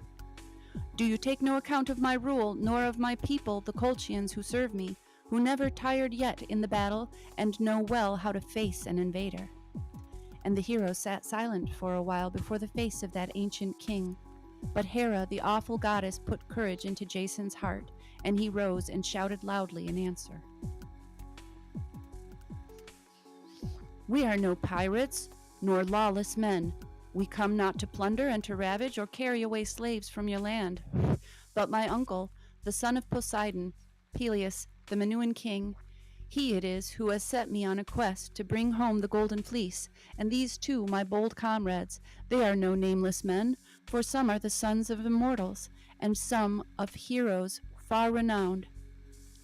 Do you take no account of my rule, nor of my people, the Colchians who serve me, who never tired yet in the battle, and know well how to face an invader?" And the heroes sat silent for a while before the face of that ancient king. But Hera, the awful goddess, put courage into Jason's heart, and he rose and shouted loudly in answer. "We are no pirates, nor lawless men. We come not to plunder and to ravage or carry away slaves from your land. But my uncle, the son of Poseidon, Peleus, the Minuan king, he it is who has set me on a quest to bring home the golden fleece, and these too, my bold comrades, they are no nameless men, for some are the sons of immortals, and some of heroes far renowned.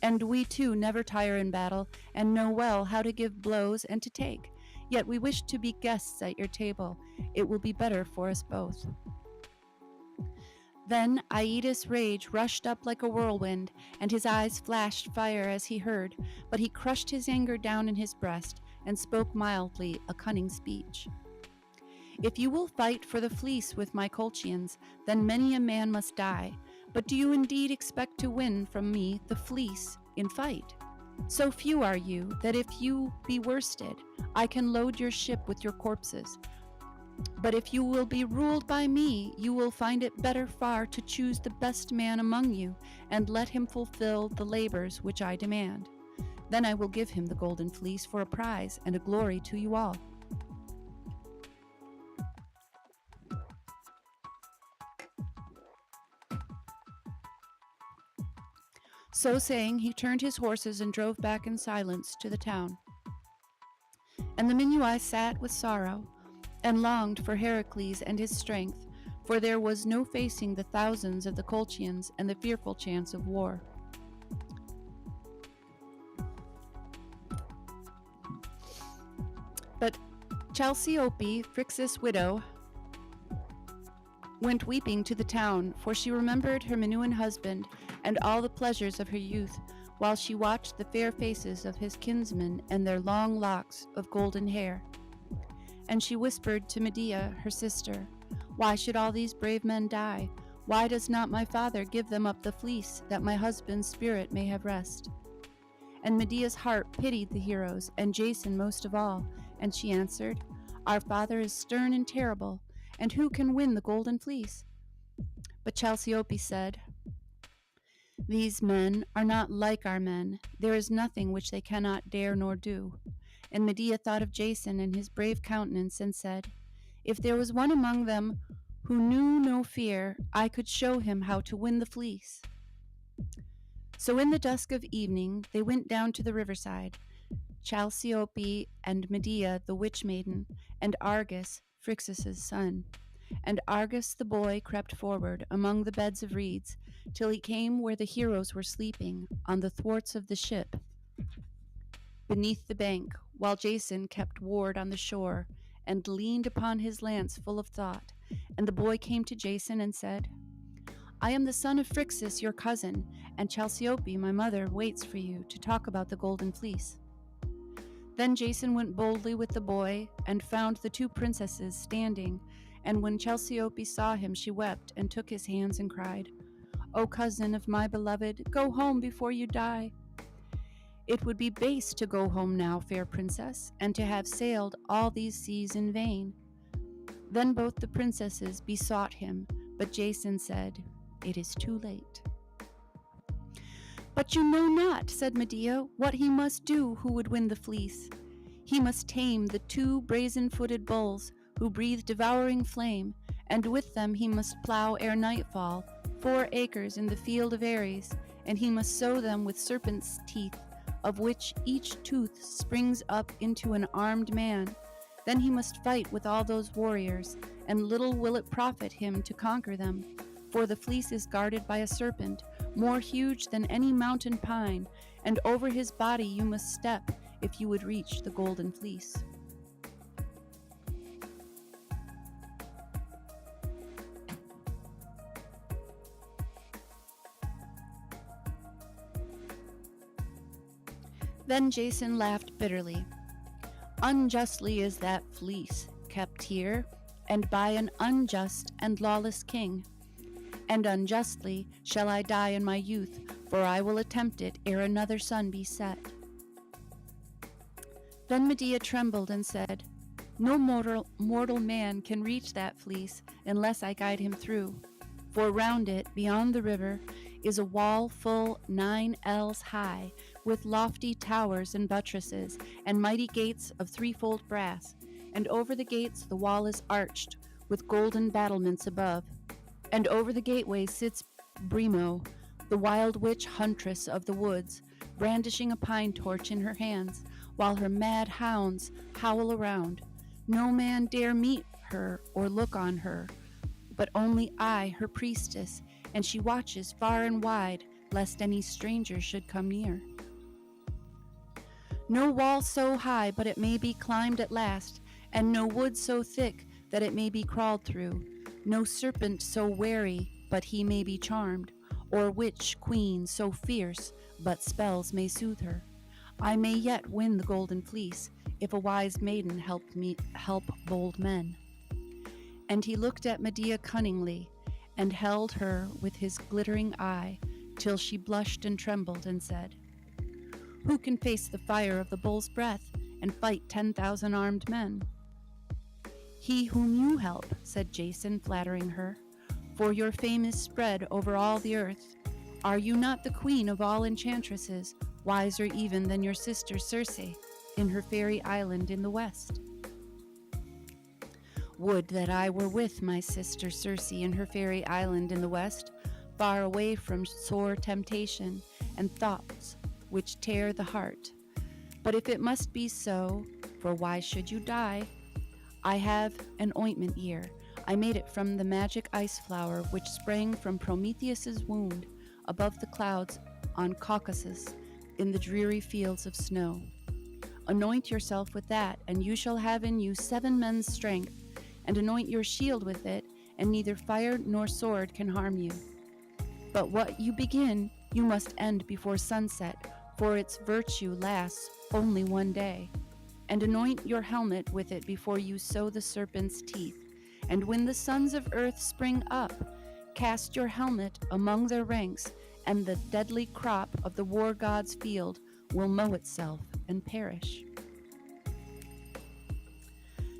And we too never tire in battle, and know well how to give blows and to take. Yet we wish to be guests at your table. It will be better for us both." Then Aedes' rage rushed up like a whirlwind, and his eyes flashed fire as he heard, but he crushed his anger down in his breast, and spoke mildly a cunning speech. "If you will fight for the fleece with my Colchians, then many a man must die. But do you indeed expect to win from me the fleece in fight? So few are you, that if you be worsted, I can load your ship with your corpses. But if you will be ruled by me, you will find it better far to choose the best man among you, and let him fulfill the labors which I demand. Then I will give him the golden fleece for a prize and a glory to you all." So saying, he turned his horses and drove back in silence to the town. And the Minuai sat with sorrow, and longed for Heracles and his strength, for there was no facing the thousands of the Colchians and the fearful chance of war. But Chalciope, Phrixus' widow, went weeping to the town, for she remembered her Minuan husband and all the pleasures of her youth, while she watched the fair faces of his kinsmen and their long locks of golden hair. And she whispered to Medea, her sister, "Why should all these brave men die? Why does not my father give them up the fleece, that my husband's spirit may have rest?" And Medea's heart pitied the heroes, and Jason most of all, and she answered, "Our father is stern and terrible, and who can win the golden fleece?" But Chalciope said, "These men are not like our men. There is nothing which they cannot dare nor do." And Medea thought of Jason and his brave countenance, and said, "If there was one among them who knew no fear, I could show him how to win the fleece." So in the dusk of evening they went down to the riverside, Chalciope and Medea the witch maiden, and Argus, Phrixus' son. And Argus the boy crept forward among the beds of reeds, till he came where the heroes were sleeping, on the thwarts of the ship, beneath the bank, while Jason kept ward on the shore, and leaned upon his lance full of thought. And the boy came to Jason and said, "I am the son of Phrixus, your cousin, and Chalciope, my mother, waits for you to talk about the golden fleece." Then Jason went boldly with the boy, and found the two princesses standing, and when Chalciope saw him, she wept, and took his hands and cried, "O cousin of my beloved, go home before you die." "It would be base to go home now, fair princess, and to have sailed all these seas in vain." Then both the princesses besought him, but Jason said, "It is too late." "But you know not," said Medea, "what he must do who would win the fleece. He must tame the 2 brazen-footed bulls who breathe devouring flame, and with them he must plow ere nightfall 4 acres in the field of Ares, and he must sow them with serpents' teeth, of which each tooth springs up into an armed man. Then he must fight with all those warriors, and little will it profit him to conquer them, for the fleece is guarded by a serpent, more huge than any mountain pine, and over his body you must step if you would reach the golden fleece." Then Jason laughed bitterly. Unjustly is that fleece kept here, and by an unjust and lawless king. And unjustly shall I die in my youth, for I will attempt it ere another sun be set. Then Medea trembled and said, No mortal man can reach that fleece unless I guide him through. For round it, beyond the river, is a wall full 9 ells high, with lofty towers and buttresses, and mighty gates of threefold brass. And over the gates the wall is arched, with golden battlements above. And over the gateway sits Brimo, the wild witch huntress of the woods, brandishing a pine torch in her hands, while her mad hounds howl around. No man dare meet her or look on her, but only I, her priestess, and she watches far and wide, lest any stranger should come near. No wall so high but it may be climbed at last, and no wood so thick that it may be crawled through, no serpent so wary but he may be charmed, or witch queen so fierce but spells may soothe her. I may yet win the golden fleece, if a wise maiden help bold men. And he looked at Medea cunningly, and held her with his glittering eye, till she blushed and trembled, and said, Who can face the fire of the bull's breath, and fight 10,000 armed men? He whom you help, said Jason, flattering her, for your fame is spread over all the earth. Are you not the queen of all enchantresses, wiser even than your sister Circe, in her fairy island in the west? Would that I were with my sister Circe in her fairy island in the west, far away from sore temptation and thoughts which tear the heart. But if it must be so, for why should you die? I have an ointment here. I made it from the magic ice flower which sprang from Prometheus's wound above the clouds on Caucasus in the dreary fields of snow. Anoint yourself with that, and you shall have in you 7 men's strength, and anoint your shield with it, and neither fire nor sword can harm you. But what you begin, you must end before sunset, for its virtue lasts only 1 day. And anoint your helmet with it before you sow the serpent's teeth. And when the sons of earth spring up, cast your helmet among their ranks, and the deadly crop of the war god's field will mow itself and perish.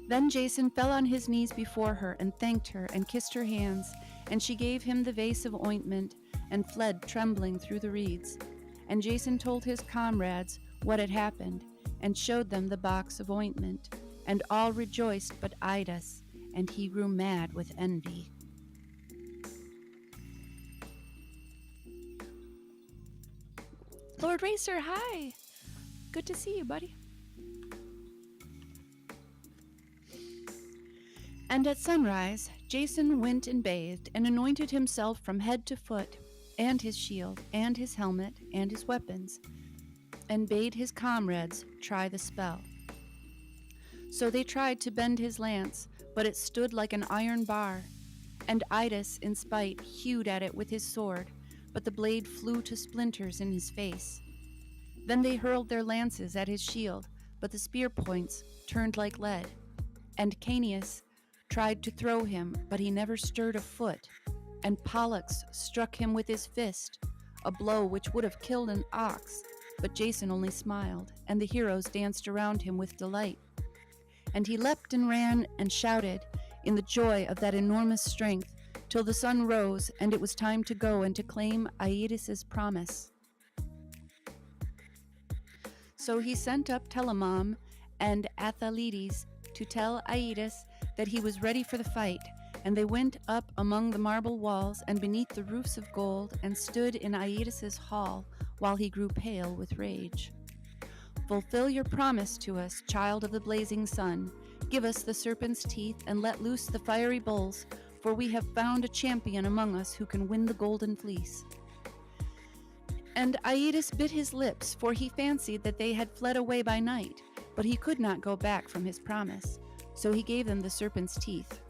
Then Jason fell on his knees before her and thanked her and kissed her hands, and she gave him the vase of ointment and fled trembling through the reeds. And Jason told his comrades what had happened and showed them the box of ointment, and all rejoiced but Idas, and he grew mad with envy. Lord Racer, hi! Good to see you, buddy. And at sunrise, Jason went and bathed, and anointed himself from head to foot, and his shield, and his helmet, and his weapons, and bade his comrades try the spell. So they tried to bend his lance, but it stood like an iron bar, and Idas, in spite, hewed at it with his sword, but the blade flew to splinters in his face. Then they hurled their lances at his shield, but the spear points turned like lead, and Caeneus tried to throw him, but he never stirred a foot, and Pollux struck him with his fist, a blow which would have killed an ox, but Jason only smiled, and the heroes danced around him with delight. And he leapt and ran and shouted in the joy of that enormous strength, till the sun rose, and it was time to go and to claim Aeetes' promise. So he sent up Telamon and Athalides to tell Aeetes that he was ready for the fight, and they went up among the marble walls and beneath the roofs of gold, and stood in Aeetes' hall, while he grew pale with rage. Fulfill your promise to us, child of the blazing sun. Give us the serpent's teeth, and let loose the fiery bulls, for we have found a champion among us who can win the golden fleece. And Aeetes bit his lips, for he fancied that they had fled away by night, but he could not go back from his promise, so he gave them the serpent's teeth.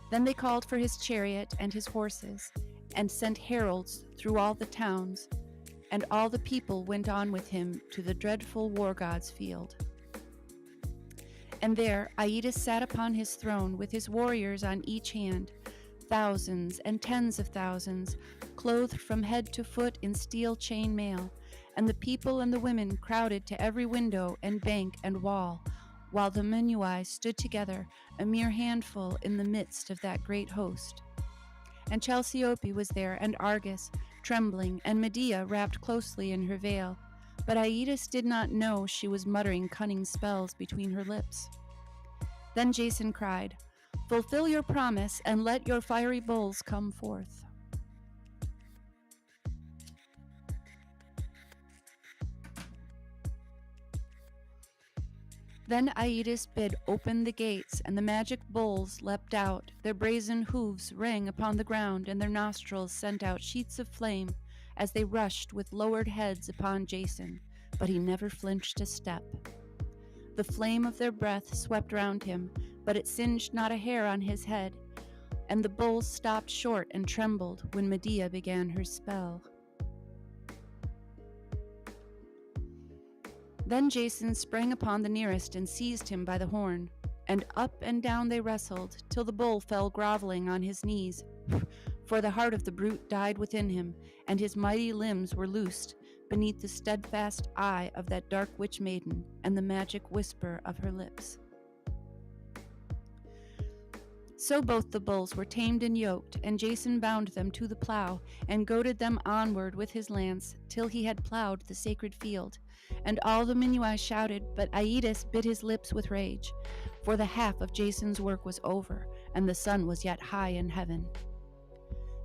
Then they called for his chariot and his horses, and sent heralds through all the towns, and all the people went on with him to the dreadful war god's field. And there Aeetes sat upon his throne with his warriors on each hand, thousands and tens of thousands, clothed from head to foot in steel chain mail, and the people and the women crowded to every window and bank and wall, while the Menui stood together, a mere handful in the midst of that great host. And Chalciope was there, and Argus, trembling, and Medea wrapped closely in her veil. But Aeetes did not know she was muttering cunning spells between her lips. Then Jason cried, "Fulfill your promise and let your fiery bulls come forth." Then Aeetes bid open the gates, and the magic bulls leapt out. Their brazen hooves rang upon the ground, and their nostrils sent out sheets of flame as they rushed with lowered heads upon Jason, but he never flinched a step. The flame of their breath swept round him, but it singed not a hair on his head, and the bulls stopped short and trembled when Medea began her spell. Then Jason sprang upon the nearest and seized him by the horn, and up and down they wrestled, till the bull fell groveling on his knees. For the heart of the brute died within him, and his mighty limbs were loosed beneath the steadfast eye of that dark witch maiden and the magic whisper of her lips. So both the bulls were tamed and yoked, and Jason bound them to the plow, and goaded them onward with his lance, till he had plowed the sacred field. And all the Menui shouted, but Aeetes bit his lips with rage, for the half of Jason's work was over, and the sun was yet high in heaven.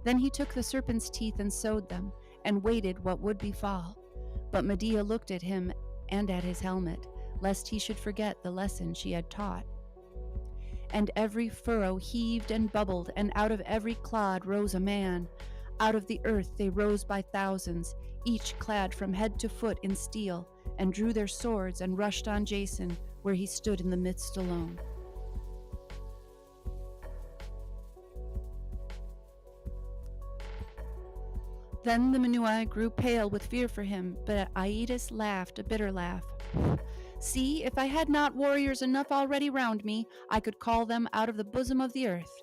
Then he took the serpent's teeth and sowed them, and waited what would befall. But Medea looked at him and at his helmet, lest he should forget the lesson she had taught. And every furrow heaved and bubbled, and out of every clod rose a man. Out of the earth they rose by thousands, each clad from head to foot in steel, and drew their swords and rushed on Jason, where he stood in the midst alone. Then the Menui grew pale with fear for him, but Aeetes laughed a bitter laugh. "See, if I had not warriors enough already round me, I could call them out of the bosom of the earth."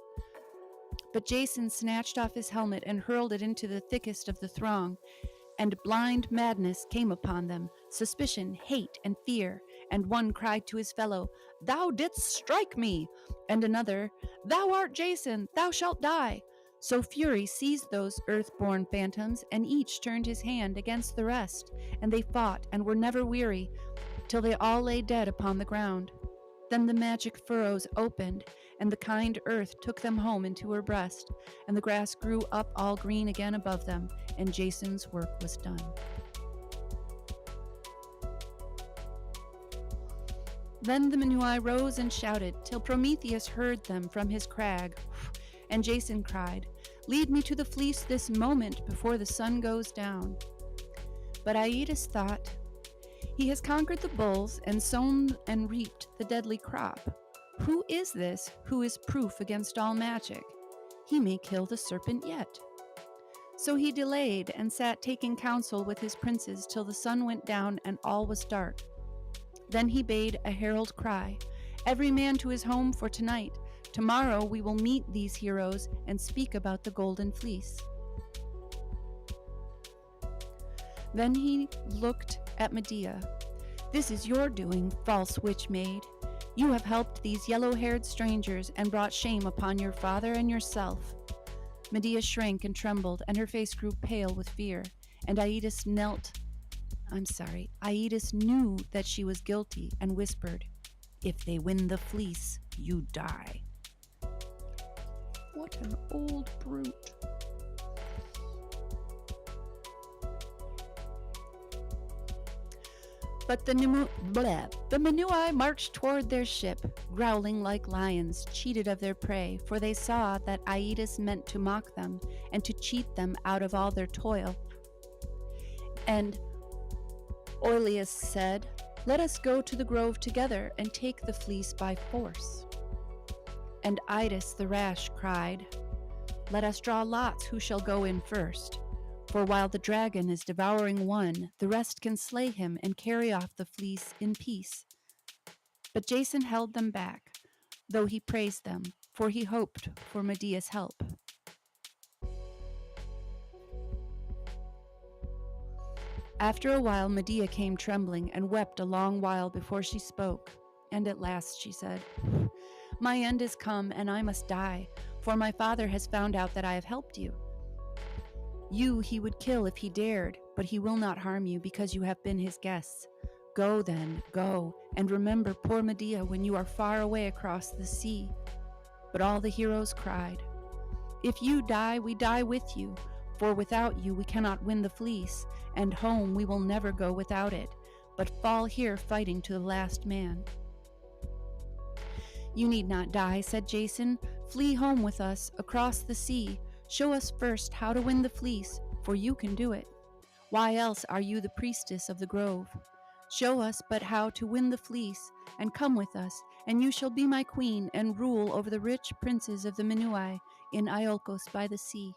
But Jason snatched off his helmet and hurled it into the thickest of the throng, and blind madness came upon them, suspicion, hate, and fear, and one cried to his fellow, "Thou didst strike me," and another, "Thou art Jason, thou shalt die." So fury seized those earth-born phantoms, and each turned his hand against the rest, and they fought and were never weary, till they all lay dead upon the ground. Then the magic furrows opened, and the kind earth took them home into her breast, and the grass grew up all green again above them, and Jason's work was done. Then the Menui rose and shouted, till Prometheus heard them from his crag. And Jason cried, "Lead me to the fleece this moment before the sun goes down." But Aeetes thought, "He has conquered the bulls and sown and reaped the deadly crop. Who is this who is proof against all magic? He may kill the serpent yet." So he delayed and sat taking counsel with his princes till the sun went down and all was dark. Then he bade a herald cry, "Every man to his home for tonight. Tomorrow we will meet these heroes and speak about the golden fleece." Then he looked at Medea. "This is your doing, false witch maid. You have helped these yellow-haired strangers and brought shame upon your father and yourself." Medea shrank and trembled, and her face grew pale with fear, and Aeetes knew that she was guilty and whispered, "If they win the fleece, you die." What an old brute. But the Menui marched toward their ship, growling like lions, cheated of their prey, for they saw that Aeetes meant to mock them and to cheat them out of all their toil. And Oileus said, "Let us go to the grove together and take the fleece by force." And Idas the rash cried, "Let us draw lots who shall go in first. For while the dragon is devouring one, the rest can slay him and carry off the fleece in peace." But Jason held them back, though he praised them, for he hoped for Medea's help. After a while, Medea came trembling and wept a long while before she spoke. And at last she said, "My end is come, and I must die, for my father has found out that I have helped you. You he would kill if he dared, but he will not harm you because you have been his guests. Go then, go, and remember poor Medea when you are far away across the sea." But all the heroes cried, "If you die, we die with you, for without you we cannot win the fleece, and home we will never go without it, but fall here fighting to the last man." "You need not die," said Jason. "Flee home with us, across the sea. Show us first how to win the fleece, for you can do it. Why else are you the priestess of the grove? Show us but how to win the fleece, and come with us, and you shall be my queen and rule over the rich princes of the Minuai in Iolcos by the sea."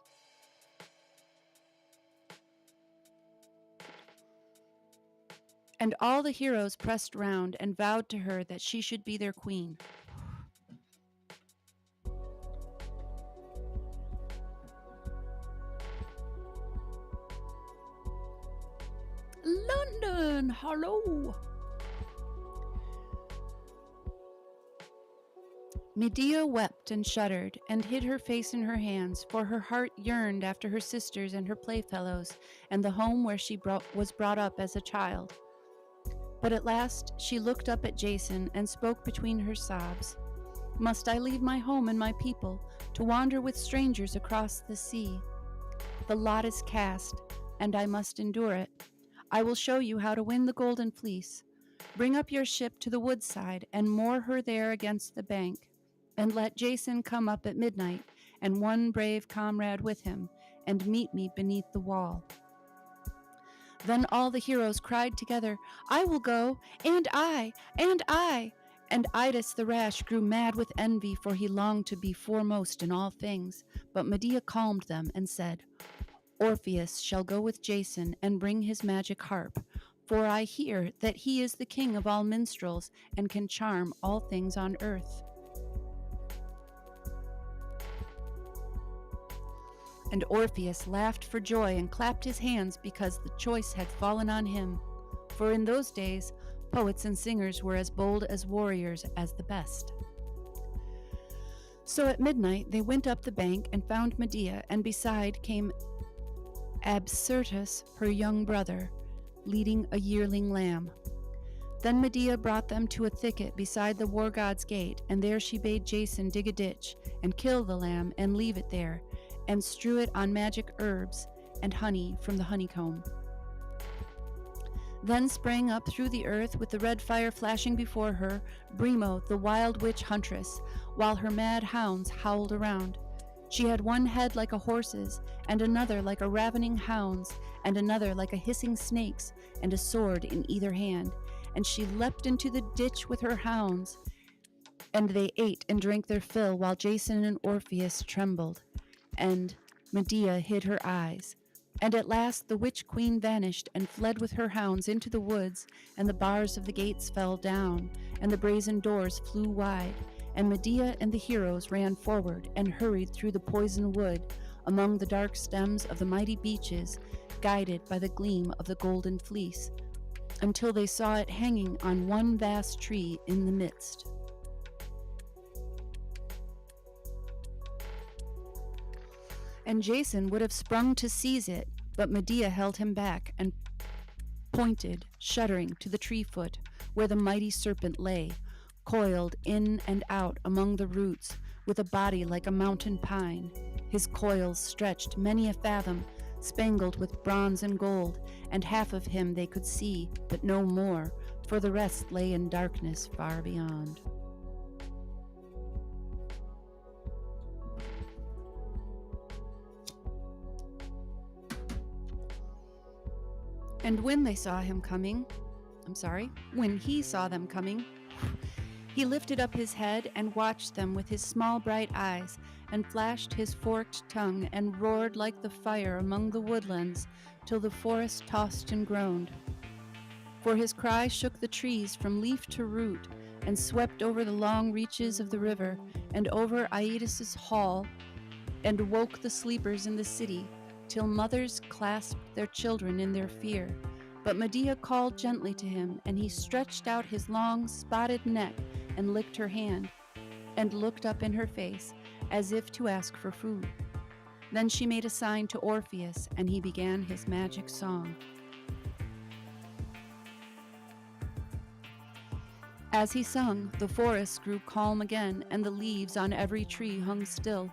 And all the heroes pressed round and vowed to her that she should be their queen. London, hello! Medea wept and shuddered, and hid her face in her hands, for her heart yearned after her sisters and her playfellows, and the home where she was brought up as a child. But at last she looked up at Jason and spoke between her sobs. "Must I leave my home and my people, to wander with strangers across the sea? The lot is cast, and I must endure it. I will show you how to win the golden fleece. Bring up your ship to the woodside and moor her there against the bank, and let Jason come up at midnight, and one brave comrade with him, and meet me beneath the wall." Then all the heroes cried together, "I will go, and I, and I." And Idas the rash grew mad with envy, for he longed to be foremost in all things. But Medea calmed them and said, "Orpheus shall go with Jason and bring his magic harp, for I hear that he is the king of all minstrels and can charm all things on earth." And Orpheus laughed for joy and clapped his hands because the choice had fallen on him. For in those days, poets and singers were as bold as warriors as the best. So at midnight they went up the bank and found Medea, and beside came Absyrtus, her young brother, leading a yearling lamb. Then Medea brought them to a thicket beside the war god's gate, and there she bade Jason dig a ditch, and kill the lamb, and leave it there, and strew it on magic herbs and honey from the honeycomb. Then sprang up through the earth, with the red fire flashing before her, Brimo, the wild witch huntress, while her mad hounds howled around. She had one head like a horse's, and another like a ravening hound's, and another like a hissing snake's, and a sword in either hand. And she leapt into the ditch with her hounds, and they ate and drank their fill, while Jason and Orpheus trembled, and Medea hid her eyes. And at last the witch queen vanished and fled with her hounds into the woods, and the bars of the gates fell down, and the brazen doors flew wide, and Medea and the heroes ran forward and hurried through the poison wood, among the dark stems of the mighty beeches, guided by the gleam of the golden fleece, until they saw it hanging on one vast tree in the midst. And Jason would have sprung to seize it, but Medea held him back and pointed, shuddering, to the tree foot, where the mighty serpent lay, coiled in and out among the roots, with a body like a mountain pine, his coils stretched many a fathom, spangled with bronze and gold, and half of him they could see, but no more, for the rest lay in darkness far beyond. And when he saw them coming, he lifted up his head and watched them with his small bright eyes, and flashed his forked tongue, and roared like the fire among the woodlands, till the forest tossed and groaned. For his cry shook the trees from leaf to root, and swept over the long reaches of the river, and over Aeetes' hall, and woke the sleepers in the city, till mothers clasped their children in their fear. But Medea called gently to him, and he stretched out his long, spotted neck and licked her hand, and looked up in her face, as if to ask for food. Then she made a sign to Orpheus, and he began his magic song. As he sung, the forest grew calm again, and the leaves on every tree hung still,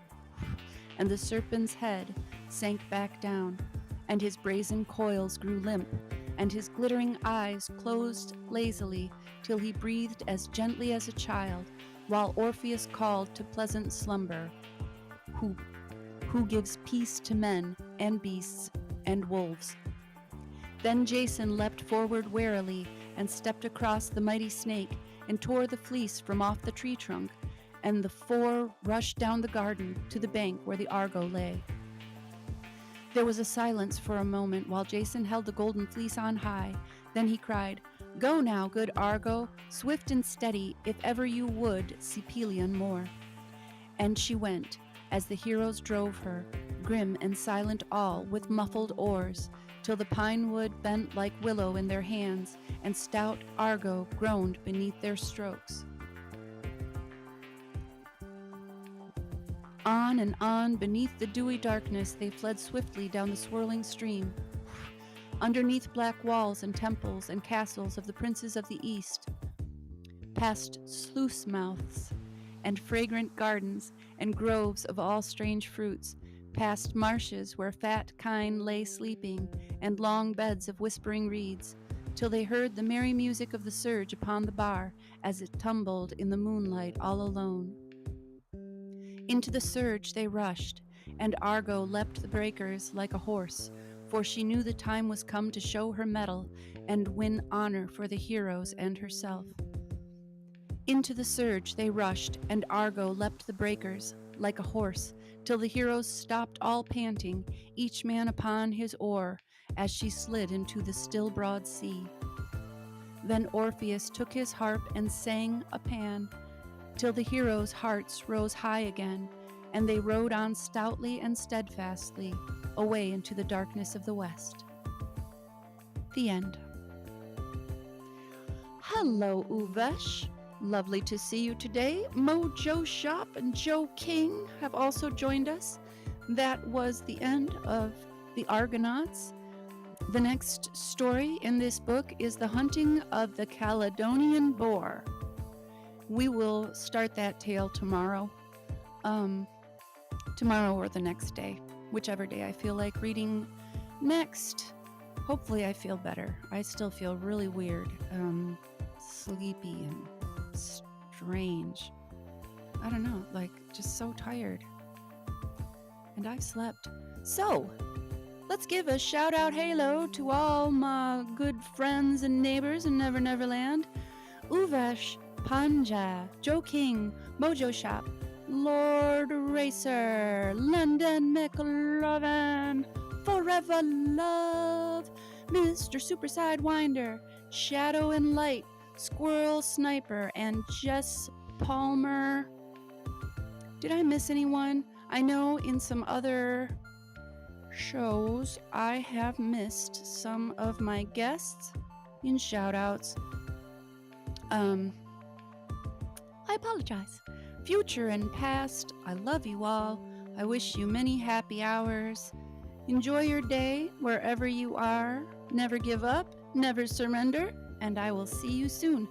and the serpent's head sank back down, and his brazen coils grew limp, and his glittering eyes closed lazily, till he breathed as gently as a child, while Orpheus called to pleasant slumber, who gives peace to men and beasts and wolves. Then Jason leapt forward warily and stepped across the mighty snake and tore the fleece from off the tree trunk, and the four rushed down the garden to the bank where the Argo lay. There was a silence for a moment while Jason held the golden fleece on high. Then he cried, "Go now, good Argo, swift and steady, if ever you would see Pelion more." And she went, as the heroes drove her, grim and silent all, with muffled oars, till the pine wood bent like willow in their hands, and stout Argo groaned beneath their strokes. On and on, beneath the dewy darkness, they fled swiftly down the swirling stream, underneath black walls and temples and castles of the princes of the east, past sluice mouths and fragrant gardens and groves of all strange fruits, past marshes where fat kine lay sleeping, and long beds of whispering reeds, till they heard the merry music of the surge upon the bar as it tumbled in the moonlight all alone. Into the surge they rushed, and Argo leapt the breakers like a horse, for she knew the time was come to show her mettle and win honor for the heroes and herself. Into the surge they rushed, and Argo leapt the breakers like a horse, till the heroes stopped all panting, each man upon his oar, as she slid into the still broad sea. Then Orpheus took his harp and sang a pan, till the heroes' hearts rose high again, and they rode on stoutly and steadfastly away into the darkness of the west. The end. Hello, Uvesh. Lovely to see you today. Mojo Shop and Joe King have also joined us. That was the end of the Argonauts. The next story in this book is The Hunting of the Caledonian Boar. We will start that tale tomorrow. Tomorrow or the next day, whichever day I feel like reading next. Hopefully I feel better. I still feel really weird, sleepy and strange. I don't know, like just so tired. And I've slept. So, let's give a shout out halo to all my good friends and neighbors in Never Never Land. Uvesh, Panja, Joe King, Mojo Shop, Lord Racer, London McLovin, Forever Love, Mr. Super Sidewinder, Shadow and Light, Squirrel Sniper, and Jess Palmer. Did I miss anyone? I know in some other shows I have missed some of my guests in shout-outs. I apologize. Future and past, I love you all. I wish you many happy hours. Enjoy your day wherever you are. Never give up, never surrender, and I will see you soon.